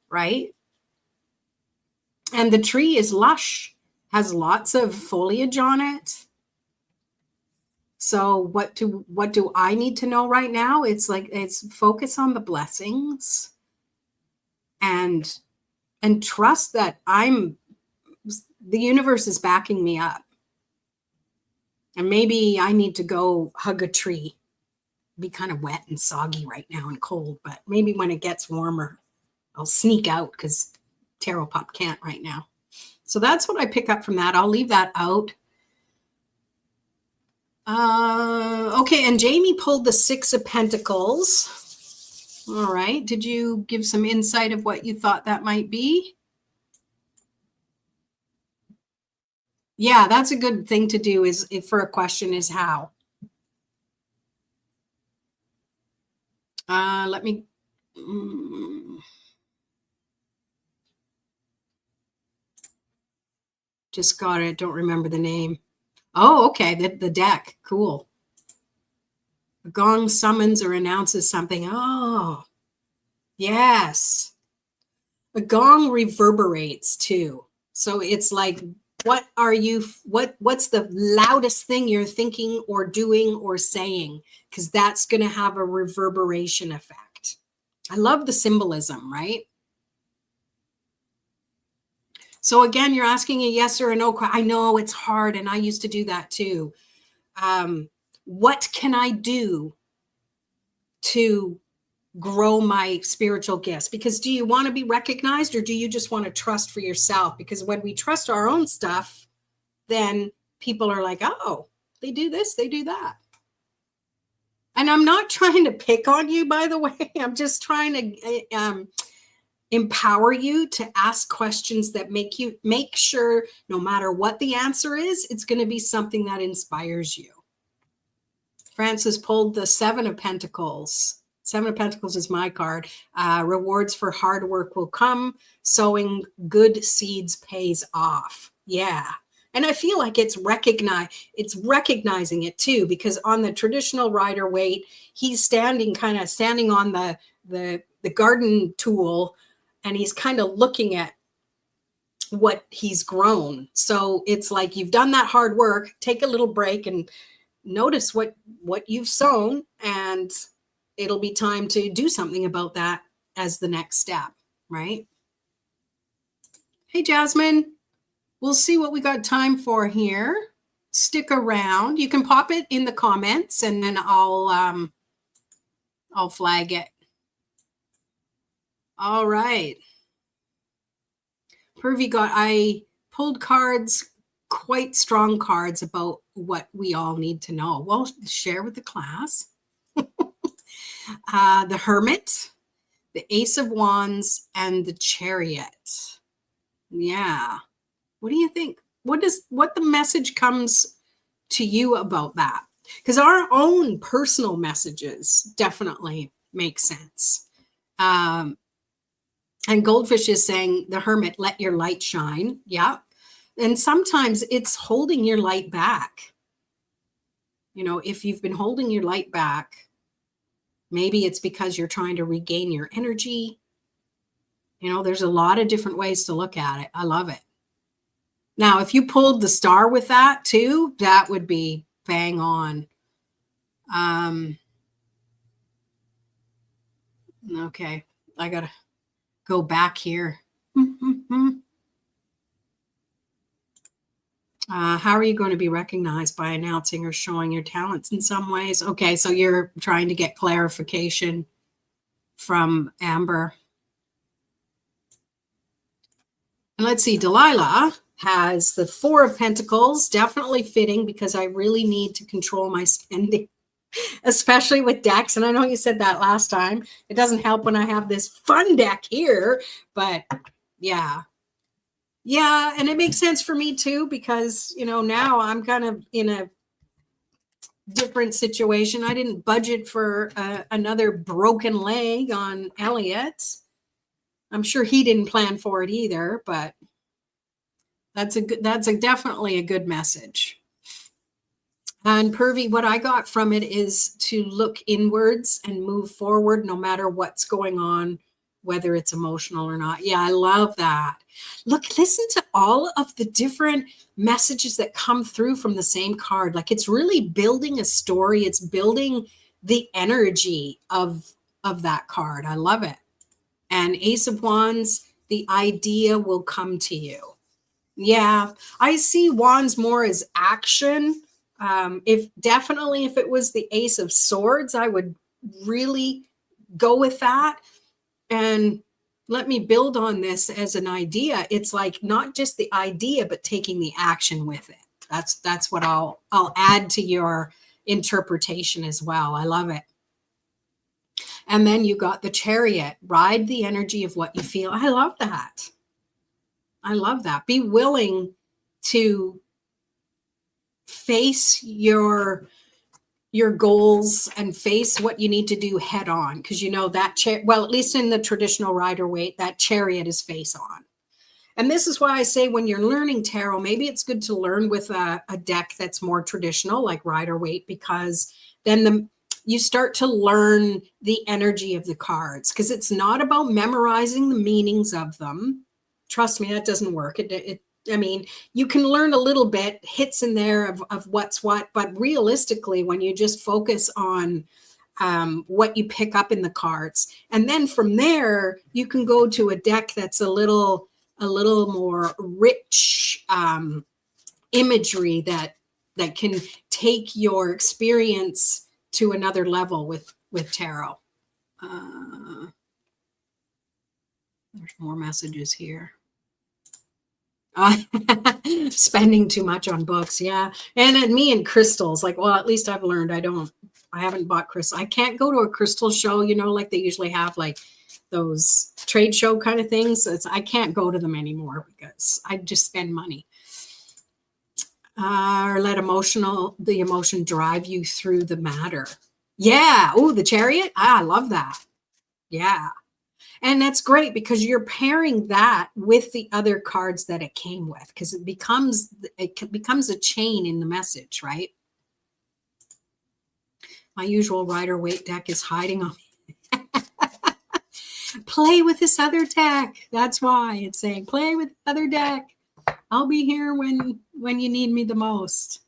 right? And the tree is lush, has lots of foliage on it. So what do I need to know right now? It's like, it's focus on the blessings and trust that the universe is backing me up. And maybe I need to go hug a tree. Be kind of wet and soggy right now and cold, but maybe when it gets warmer, I'll sneak out because Tarot Pop can't right now. So that's what I pick up from that. I'll leave that out. Okay, and Jamie pulled the 6 of Pentacles. All right. Did you give some insight of what you thought that might be? Yeah, that's a good thing to do, is if for a question is how. Let me just got it. Don't remember the name. Oh, okay. The deck. Cool. A gong summons or announces something. Oh, yes. A gong reverberates too. So it's like, what's the loudest thing you're thinking or doing or saying? Because that's going to have a reverberation effect. I love the symbolism, right? So again, you're asking a yes or a no. I know it's hard, and I used to do that too. What can I do to grow my spiritual gifts? Because do you want to be recognized, or do you just want to trust for yourself? Because when we trust our own stuff, then people are like, oh, they do this, they do that. And I'm not trying to pick on you, by the way. I'm just trying to empower you to ask questions that make sure no matter what the answer is, it's going to be something that inspires you. Francis pulled the 7 of Pentacles. 7 of Pentacles is my card. Rewards for hard work will come. Sowing good seeds pays off. Yeah. And I feel like it's recognizing it too, because on the traditional Rider-Waite, he's standing on the garden tool, and he's kind of looking at what he's grown. So it's like, you've done that hard work, take a little break and notice what you've sown, and it'll be time to do something about that as the next step, right? Hey, Jasmine, we'll see what we got time for here. Stick around. You can pop it in the comments, and then I'll flag it. All right. I pulled cards, quite strong cards about what we all need to know. Well, share with the class. The Hermit, the Ace of Wands, and the Chariot. Yeah. What do you think? What the message comes to you about that? Because our own personal messages definitely make sense. And Goldfish is saying, the Hermit, let your light shine. Yeah. And sometimes it's holding your light back. You know, if you've been holding your light back, maybe it's because you're trying to regain your energy. You know, there's a lot of different ways to look at it. I love it. Now, if you pulled the star with that too, that would be bang on. Okay, I gotta go back here. How are you going to be recognized? By announcing or showing your talents in some ways? Okay, so you're trying to get clarification from Amber. And let's see, Delilah has the Four of Pentacles, definitely fitting because I really need to control my spending, especially with decks. And I know you said that last time. It doesn't help when I have this fun deck here, but yeah. Yeah, and it makes sense for me too, because, you know, now I'm kind of in a different situation. I didn't budget for another broken leg on Elliot. I'm sure he didn't plan for it either, but that's definitely a good message. And Purvi, what I got from it is to look inwards and move forward no matter what's going on, whether it's emotional or not. Yeah, I love that. Look, listen to all of the different messages that come through from the same card. Like, it's really building a story. It's building the energy of that card. I love it. And Ace of Wands, the idea will come to you. Yeah, I see Wands more as action. If it was the Ace of Swords, I would really go with that. And let me build on this as an idea. It's like not just the idea, but taking the action with it. That's what I'll add to your interpretation as well. I love it. And then you got the Chariot. Ride the energy of what you feel. I love that. I love that. Be willing to face your goals and face what you need to do head on, because you know that well, at least in the traditional Rider-Waite, that Chariot is face on. And this is why I say when you're learning tarot, maybe it's good to learn with a deck that's more traditional, like Rider-Waite, because then you start to learn the energy of the cards, because it's not about memorizing the meanings of them. Trust me, that doesn't work. I mean, you can learn a little bit, hits in there of what's what, but realistically, when you just focus on what you pick up in the cards, and then from there, you can go to a deck that's a little more rich imagery that can take your experience to another level with tarot. There's more messages here. Spending too much on books, yeah. And me and crystals, like, well, at least I've learned I haven't bought crystals. I can't go to a crystal show, you know, like they usually have like those trade show kind of things. I can't go to them anymore because I just spend money. Or let the emotion drive you through the matter. Yeah. Oh, the Chariot. I love that. Yeah. And that's great because you're pairing that with the other cards that it came with, because it becomes a chain in the message, right? My usual Rider-Waite deck is hiding on me. Play with this other deck. That's why it's saying play with the other deck. I'll be here when you need me the most.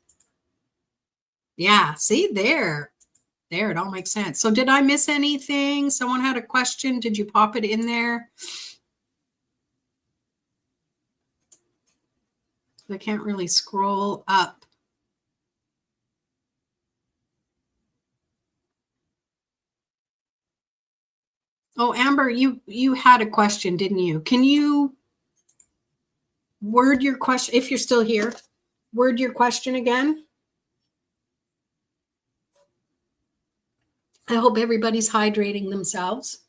Yeah, see there. There, it all makes sense. So did I miss anything? Someone had a question. Did you pop it in there? I can't really scroll up. Oh, Amber, you had a question, didn't you? Can you Word your question, if you're still here. Word your question again. I hope everybody's hydrating themselves.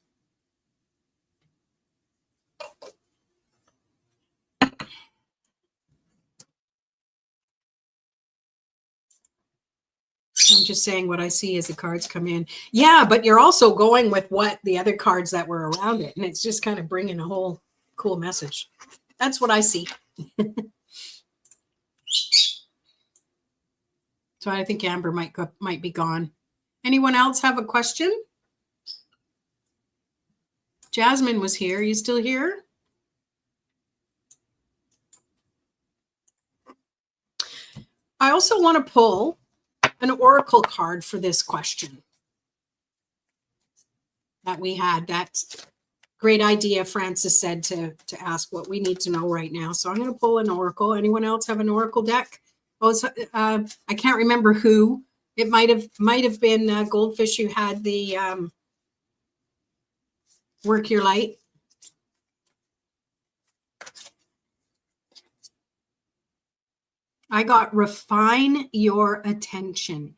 I'm just saying what I see as the cards come in. Yeah, but you're also going with what the other cards that were around it. And it's just kind of bringing a whole cool message. That's what I see. So I think Amber might be gone. Anyone else have a question? Jasmine was here. Are you still here? I also want to pull an oracle card for this question that we had. That's great idea, Francis said, to ask what we need to know right now. So I'm going to pull an oracle. Anyone else have an oracle deck? Oh, I can't remember who. It might have been Goldfish who had the Work Your Light. I got Refine Your Attention.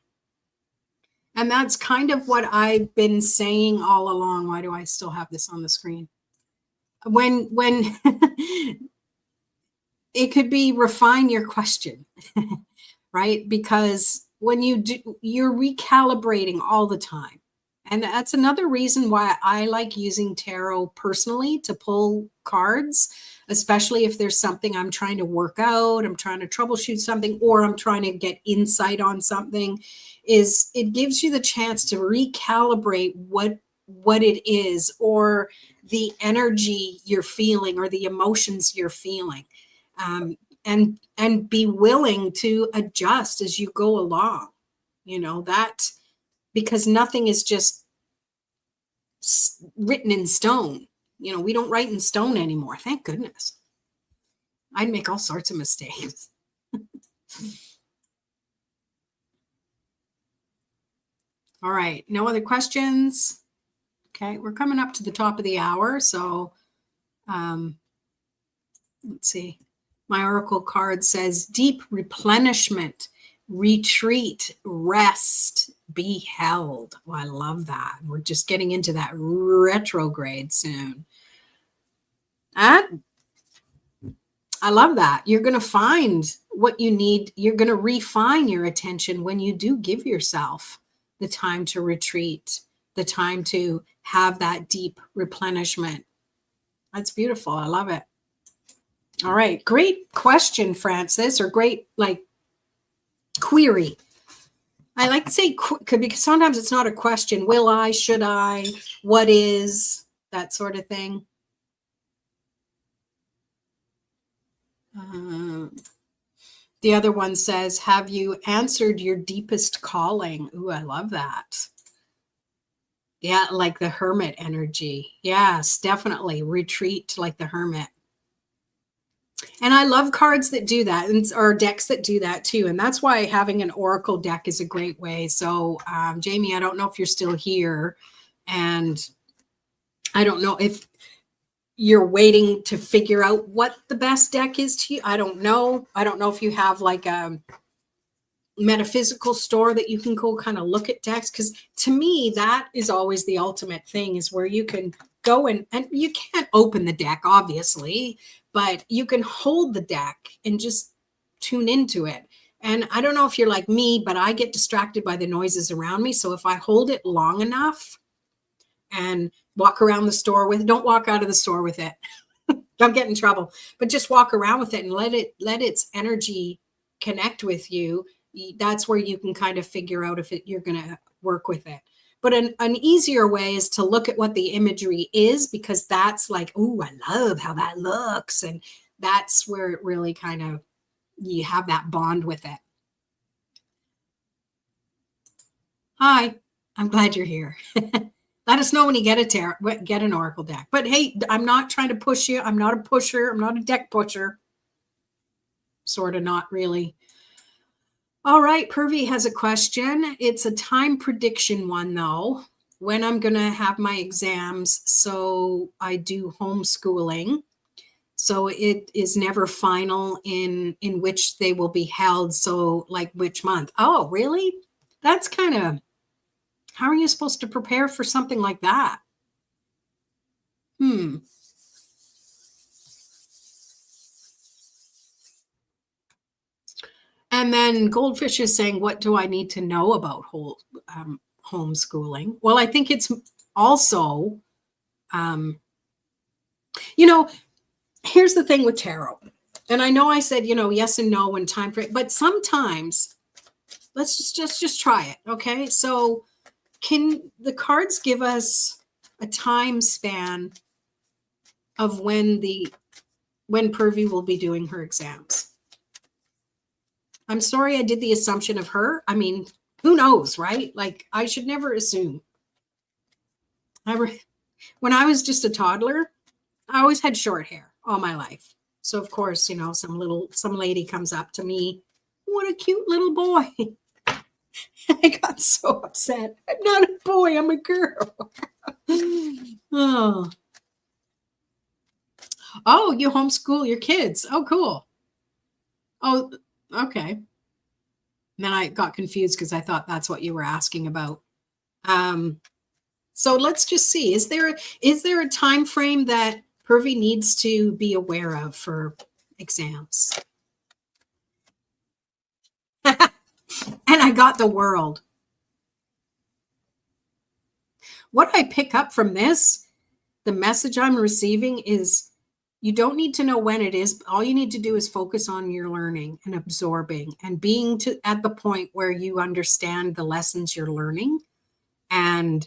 And that's kind of what I've been saying all along. Why do I still have this on the screen? When it could be refine your question, right? Because when you do, you're recalibrating all the time. And that's another reason why I like using tarot personally to pull cards, especially if there's something I'm trying to work out, I'm trying to troubleshoot something, or I'm trying to get insight on something, is it gives you the chance to recalibrate what it is, or the energy you're feeling, or the emotions you're feeling. And be willing to adjust as you go along, that, because nothing is just written in stone. We don't write in stone anymore, thank goodness. I'd make all sorts of mistakes. All right, no other questions? Okay, we're coming up to the top of the hour, so let's see. My oracle card says deep replenishment, retreat, rest, be held. Oh, I love that. We're just getting into that retrograde soon. I love that. You're going to find what you need. You're going to refine your attention when you do give yourself the time to retreat, the time to have that deep replenishment. That's beautiful. I love it. All right. Great question, Francis, or great query. I like to say because sometimes it's not a question. Will I, should I, what is, that sort of thing. The other one says, have you answered your deepest calling? Ooh, I love that. Yeah, like the hermit energy. Yes, definitely. Retreat like the hermit. And I love cards that do that, or decks that do that too. And that's why having an oracle deck is a great way. So, Jamie, I don't know if you're still here, and I don't know if you're waiting to figure out what the best deck is to you. I don't know. I don't know if you have like a metaphysical store that you can go kind of look at decks, because to me that is always the ultimate thing, is where you can go and you can't open the deck obviously, but you can hold the deck and just tune into it. And I don't know if you're like me, but I get distracted by the noises around me. So if I hold it long enough and walk around the store with, don't walk out of the store with it. Don't get in trouble, but just walk around with it and let its energy connect with you. That's where you can kind of figure out if you're going to work with it. But an easier way is to look at what the imagery is, because that's like, oh, I love how that looks. And that's where it really kind of, you have that bond with it. Hi, I'm glad you're here. Let us know when you get an oracle deck. But hey, I'm not trying to push you. I'm not a pusher. I'm not a deck pusher. Sort of, not really. All right, Purvi has a question. It's a time prediction one, though. When I'm going to have my exams. So I do homeschooling. So it is never final in which they will be held. So like which month? Oh, really? That's kind of, how are you supposed to prepare for something like that? Hmm. And then Goldfish is saying, what do I need to know about homeschooling? Well, I think it's also, um, you know, here's the thing with tarot. And I know I said, yes and no and time frame, but sometimes let's just try it. Okay. So can the cards give us a time span of when Purvi will be doing her exams? I'm sorry I did the assumption of her. I mean, who knows, right? Like I should never assume. When I was just a toddler, I always had short hair all my life. So of course, some lady comes up to me, what a cute little boy. I got so upset. I'm not a boy, I'm a girl. Oh. Oh, you homeschool your kids. Oh, cool. Oh, okay. And then I got confused because I thought that's what you were asking about. So let's just see. Is there a time frame that Purvi needs to be aware of for exams? And I got the world. What I pick up from this, the message I'm receiving is you don't need to know when it is. All you need to do is focus on your learning and absorbing and being at the point where you understand the lessons you're learning. And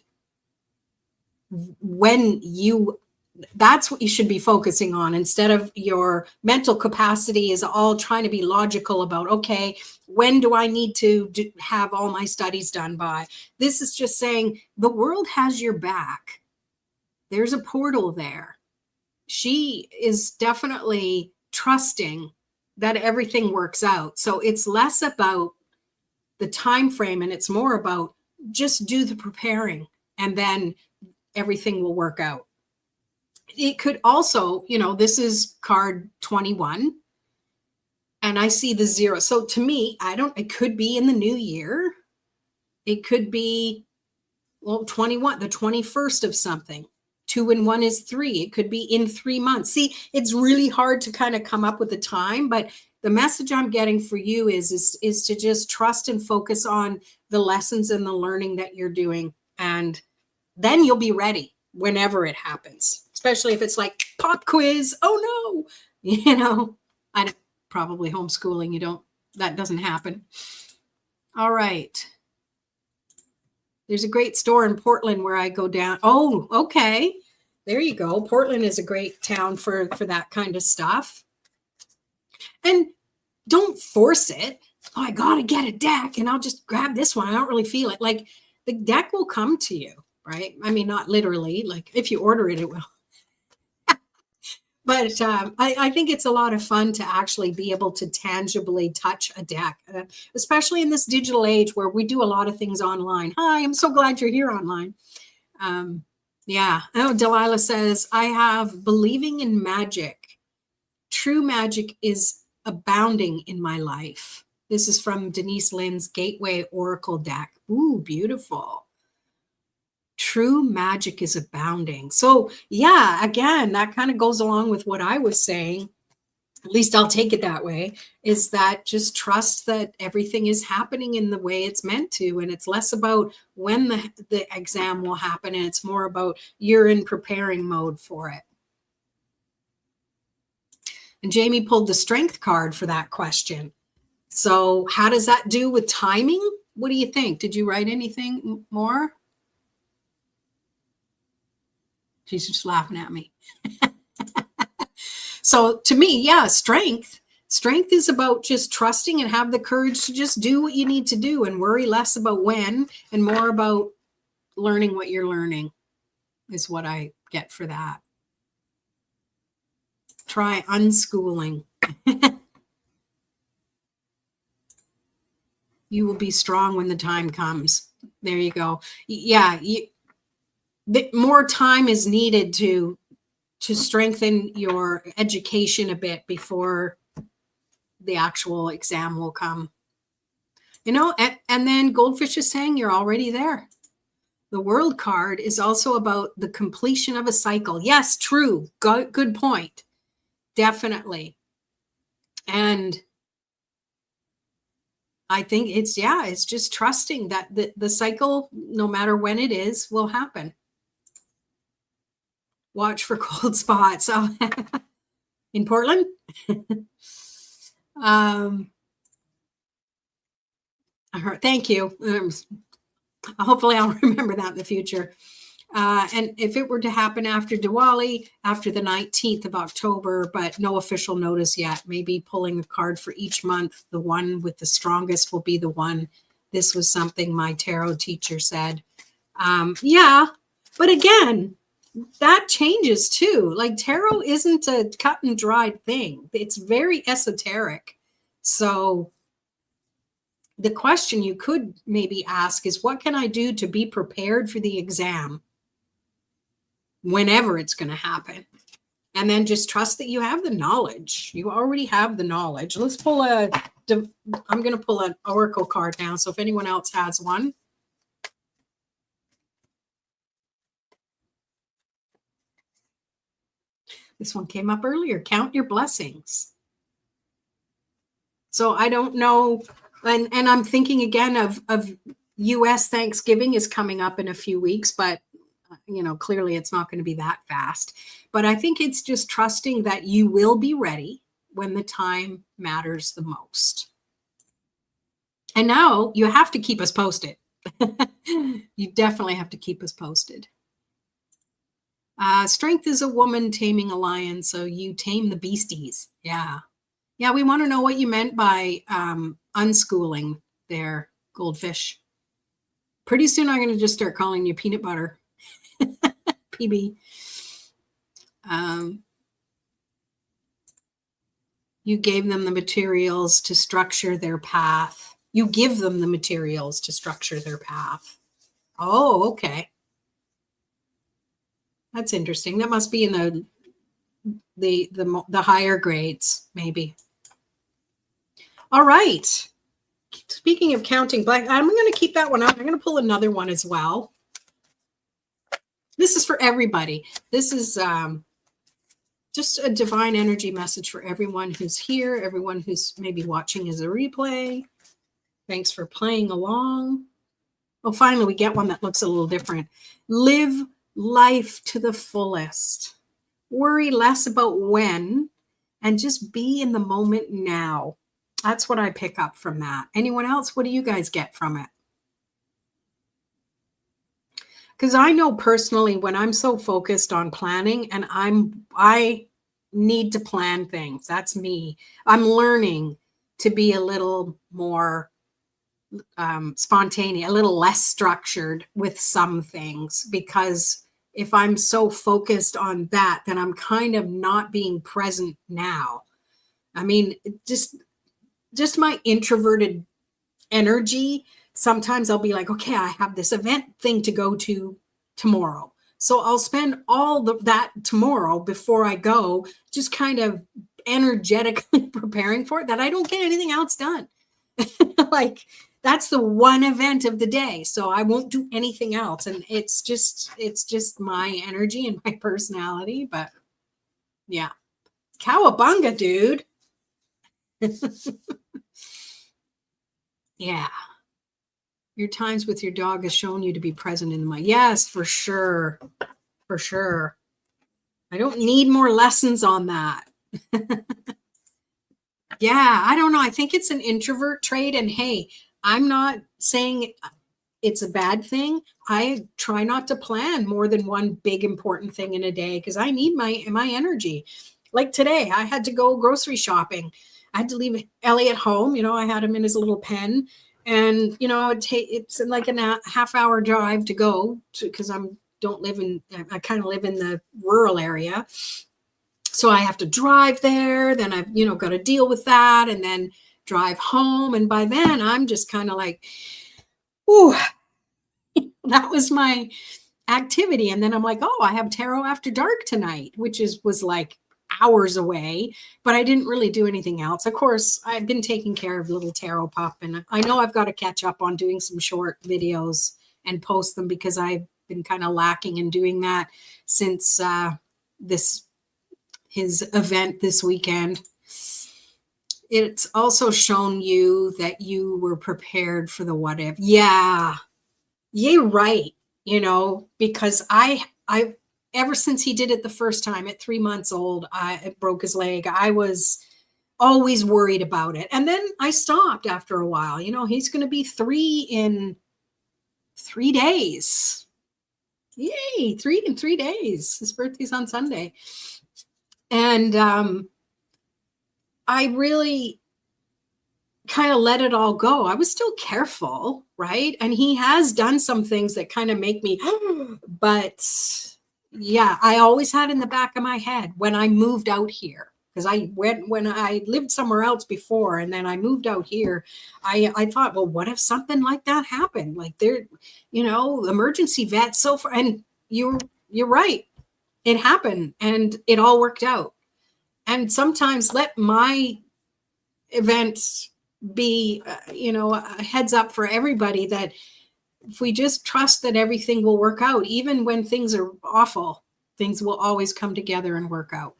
that's what you should be focusing on, instead of your mental capacity is all trying to be logical about, okay, when do I need to have all my studies done by? This is just saying the world has your back. There's a portal there. She is definitely trusting that everything works out. So it's less about the time frame and it's more about just do the preparing and then everything will work out. It could also, this is card 21 and I see the 0. So to me, it could be in the new year. It could be, 21, the 21st of something. 2 and 1 is 3. It could be in 3 months. See, it's really hard to kind of come up with a time, but the message I'm getting for you is to just trust and focus on the lessons and the learning that you're doing. And then you'll be ready whenever it happens, especially if it's like pop quiz. Oh no, I probably homeschooling. That doesn't happen. All right. There's a great store in Portland where I go down. Oh, okay. There you go. Portland is a great town for that kind of stuff. And don't force it. Oh, I got to get a deck and I'll just grab this one. I don't really feel it. Like the deck will come to you, right? I mean, not literally, like if you order it, it will. But I think it's a lot of fun to actually be able to tangibly touch a deck, especially in this digital age where we do a lot of things online. Hi, I'm so glad you're here online. Yeah. Oh, Delilah says, I have believing in magic. True magic is abounding in my life. This is from Denise Lynn's Gateway Oracle deck. Ooh, beautiful. True magic is abounding. So yeah, again, that kind of goes along with what I was saying. At least I'll take it that way, is that just trust that everything is happening in the way it's meant to. And it's less about when the exam will happen. And it's more about you're in preparing mode for it. And Jamie pulled the strength card for that question. So how does that do with timing? What do you think? Did you write anything more? She's just laughing at me. So to me, yeah, strength is about just trusting and have the courage to just do what you need to do and worry less about when and more about learning what you're learning is what I get for that. Try unschooling. You will be strong when the time comes. There you go. Yeah, more time is needed to to strengthen your education a bit before the actual exam will come. And then Goldfish is saying you're already there. The World card is also about the completion of a cycle. Yes, true. Good point. Definitely. And I think it's just trusting that the cycle, no matter when it is, will happen. Watch for cold spots. In Portland? Thank you. Hopefully I'll remember that in the future. And if it were to happen after Diwali, after the 19th of October, but no official notice yet, maybe pulling a card for each month, the one with the strongest will be the one. This was something my tarot teacher said. Yeah, but again, that changes too. Like tarot isn't a cut and dried thing. It's very esoteric. So the question you could maybe ask is, what can I do to be prepared for the exam whenever it's going to happen? And then just trust that you have the knowledge. You already have the knowledge. Let's pull I'm going to pull an oracle card now. So if anyone else has one. This one came up earlier. Count your blessings. So I don't know. And I'm thinking again of US Thanksgiving is coming up in a few weeks, but clearly it's not going to be that fast. But I think it's just trusting that you will be ready when the time matters the most. And now you have to keep us posted. You definitely have to keep us posted. Strength is a woman taming a lion, so you tame the beasties. Yeah. Yeah, we want to know what you meant by unschooling there, Goldfish. Pretty soon I'm going to just start calling you peanut butter. PB. You gave them the materials to structure their path. You give them the materials to structure their path. Oh, okay. That's interesting. That must be in the higher grades, maybe. All right. Speaking of counting black, I'm going to keep that one out. I'm going to pull another one as well. This is for everybody. This is just a divine energy message for everyone who's here, everyone who's maybe watching as a replay. Thanks for playing along. Oh, finally, we get one that looks a little different. Live life to the fullest. Worry less about when and just be in the moment now. That's what I pick up from that. Anyone else? What do you guys get from it? Because I know personally when I'm so focused on planning and I need to plan things. That's me. I'm learning to be a little more spontaneous, a little less structured with some things, because if I'm so focused on that, then I'm kind of not being present now. I mean, just my introverted energy. Sometimes I'll be like, okay, I have this event thing to go to tomorrow. So I'll spend all that tomorrow before I go, just kind of energetically preparing for it, that I don't get anything else done. Like that's the one event of the day. So I won't do anything else. And it's just my energy and my personality. But yeah, cowabunga, dude. Yeah. Your times with your dog has shown you to be present in the moment. Yes, for sure. For sure. I don't need more lessons on that. Yeah, I don't know. I think it's an introvert trait. And hey, I'm not saying it's a bad thing. I try not to plan more than one big important thing in a day because I need my energy. Like today, I had to go grocery shopping. I had to leave Elliot home. I had him in his little pen. And, it's like a half-hour drive to go because I kind of live in the rural area. So I have to drive there. Then I've, got to deal with that and then drive home. And by then I'm just kind of like, ooh, that was my activity. And then I'm like, oh, I have tarot after dark tonight, which was like hours away, but I didn't really do anything else. Of course, I've been taking care of little tarot pup, and I know I've got to catch up on doing some short videos and post them because I've been kind of lacking in doing that since this his event this weekend. It's also shown you that you were prepared for the what if. Yeah, you're right. Because I ever since he did it the first time at 3 months old, it broke his leg. I was always worried about it. And then I stopped after a while. He's going to be 3 in 3 days. Yay, 3 in 3 days. His birthday's on Sunday. And I really kind of let it all go. I was still careful, right? And he has done some things that kind of make me, but yeah, I always had in the back of my head when I moved out here, because when I lived somewhere else before, and then I moved out here, I thought, well, what if something like that happened? Like emergency vet. And you're right. It happened and it all worked out. And sometimes let my events be, a heads up for everybody that if we just trust that everything will work out, even when things are awful, things will always come together and work out.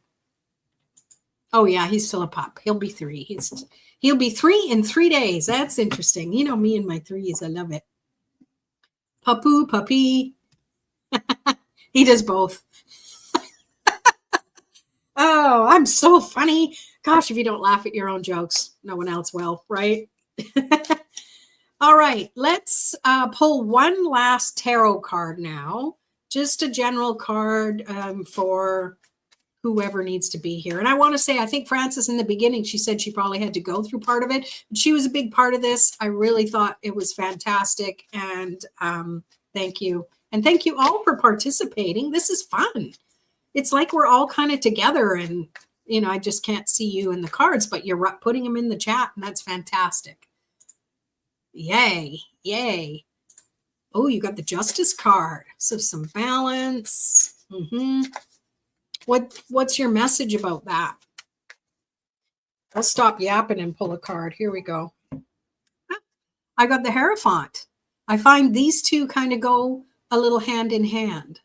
Oh yeah, he's still a pup. He'll be 3. He'll be 3 in 3 days. That's interesting. Me and my 3s. I love it. Papu, puppy. He does both. Oh, I'm so funny. Gosh, if you don't laugh at your own jokes, no one else will, right? All right, let's pull one last tarot card now. Just a general card for whoever needs to be here. And I want to say, I think Frances in the beginning, she said she probably had to go through part of it. She was a big part of this. I really thought it was fantastic. And thank you. And thank you all for participating. This is fun. It's like we're all kind of together, and I just can't see you in the cards, but you're putting them in the chat, and that's fantastic. Yay. Oh, you got the Justice card. So some balance. What's your message about that? I'll stop yapping and pull a card. Here we go. I got the Hierophant. I find these two kind of go a little hand in hand.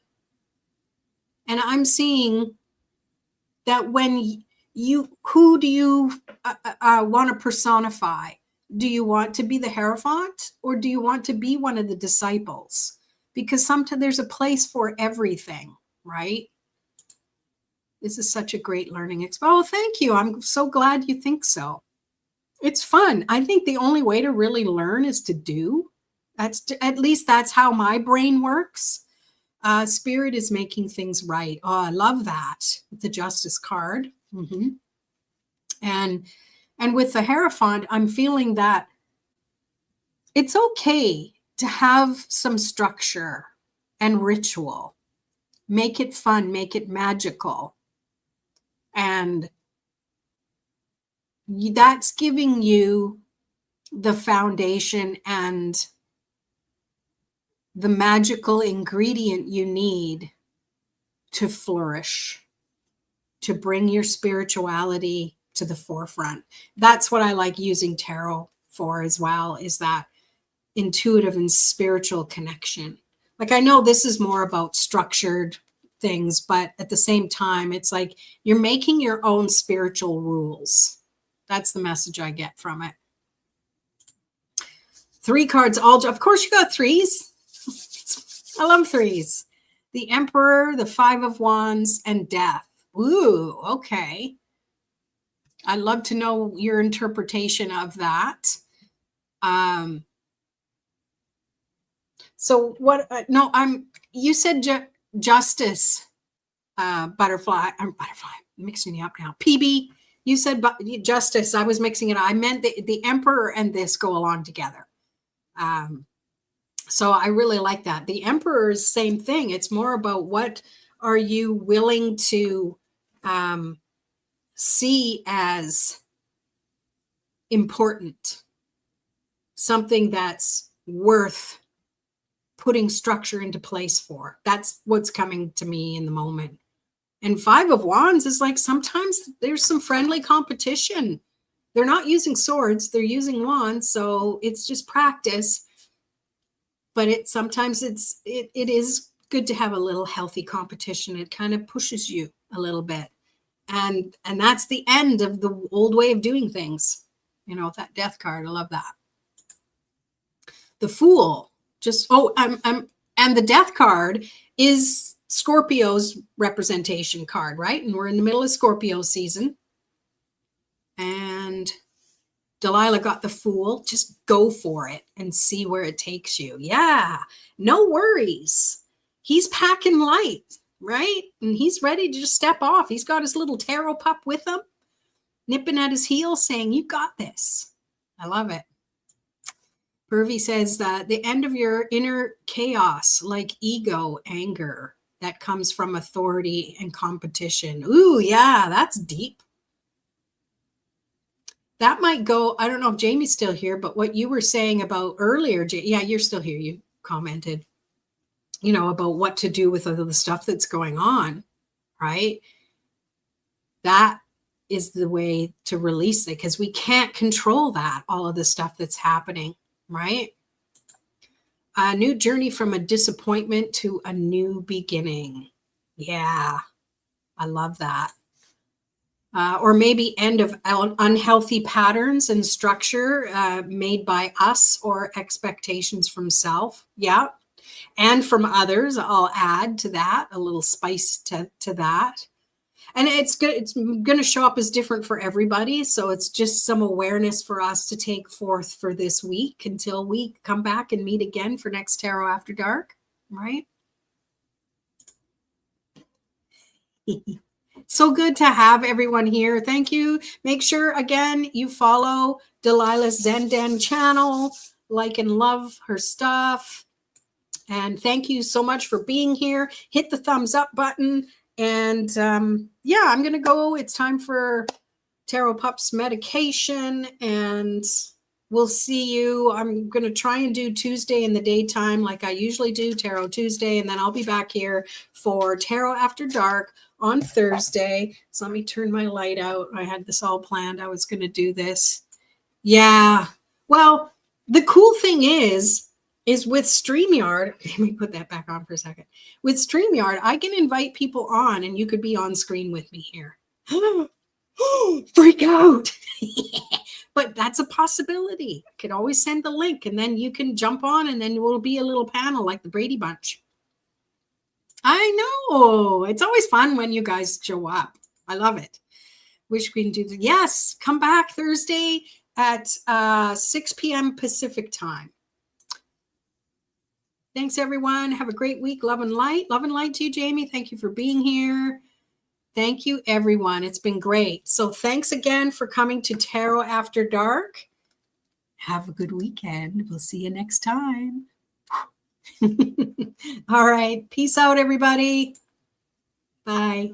And I'm seeing that when who do you want to personify? Do you want to be the Hierophant, or do you want to be one of the disciples? Because sometimes there's a place for everything, right? This is such a great learning experience. Oh, thank you. I'm so glad you think so. It's fun. I think the only way to really learn is to do. At least that's how my brain works. Spirit is making things right. Oh, I love that. The Justice card. And with the Hierophant, I'm feeling that it's okay to have some structure and ritual. Make it fun, make it magical. And that's giving you the foundation and the magical ingredient you need to flourish, to bring your spirituality to the forefront. That's what I like using tarot for as well, is that intuitive and spiritual connection. Like, I know this is more about structured things, but at the same time, it's like you're making your own spiritual rules. That's the message I get from it. 3 cards, of course you got 3s. I love 3s. The Emperor, the 5 of Wands, and Death. Ooh, okay. I'd love to know your interpretation of that. So what, you said Justice, butterfly, I'm mixing you up now. PB, you said Justice, I was mixing it up. I meant the Emperor and this go along together. So I really like that. The Emperor is same thing. It's more about what are you willing to see as important, something that's worth putting structure into place for. That's what's coming to me in the moment. And 5 of Wands is like sometimes there's some friendly competition. They're not using swords, they're using wands, so it's just practice. But it is good to have a little healthy competition. It kind of pushes you a little bit. And that's the end of the old way of doing things. You know, that death card, I love that. The Fool, and the death card is Scorpio's representation card, right? And we're in the middle of Scorpio season. And Delilah got the Fool. Just go for it and see where it takes you. Yeah, no worries. He's packing light, right? And he's ready to just step off. He's got his little tarot pup with him, nipping at his heels, saying, you got this. I love it. Purvi says that the end of your inner chaos, like ego, anger, that comes from authority and competition. Ooh, yeah, that's deep. That might go, I don't know if Jamie's still here, but what you were saying about earlier, yeah, you're still here. You commented, you know, about what to do with all the stuff that's going on, right? That is the way to release it, because we can't control that, all of the stuff that's happening, right? A new journey from a disappointment to a new beginning. Yeah, I love that. Or maybe end of unhealthy patterns and structure made by us, or expectations from self. Yeah. And from others. I'll add to that a little spice to that. And it's going to show up as different for everybody. So it's just some awareness for us to take forth for this week until we come back and meet again for next Tarot After Dark, right? So good to have everyone here. Thank you. Make sure, again, you follow Delilah's Zen Den channel, like and love her stuff. And thank you so much for being here. Hit the thumbs up button. And yeah, I'm going to go. It's time for Tarot Pup's medication. And we'll see you. I'm going to try and do Tuesday in the daytime like I usually do, Tarot Tuesday. And then I'll be back here for Tarot After Dark on Thursday. So let me turn my light out. I had this all planned. I was going to do this. Yeah. Well, the cool thing is with StreamYard, let me put that back on for a second. With StreamYard, I can invite people on and you could be on screen with me here. Freak out. But that's a possibility. I could always send the link and then you can jump on and then we'll be a little panel like the Brady Bunch. I know. It's always fun when you guys show up. I love it. Wish we can do that. Yes, come back Thursday at 6 p.m. Pacific time. Thanks, everyone. Have a great week. Love and light. Love and light to you, Jamie. Thank you for being here. Thank you, everyone. It's been great. So thanks again for coming to Tarot After Dark. Have a good weekend. We'll see you next time. All right. Peace out, everybody. Bye.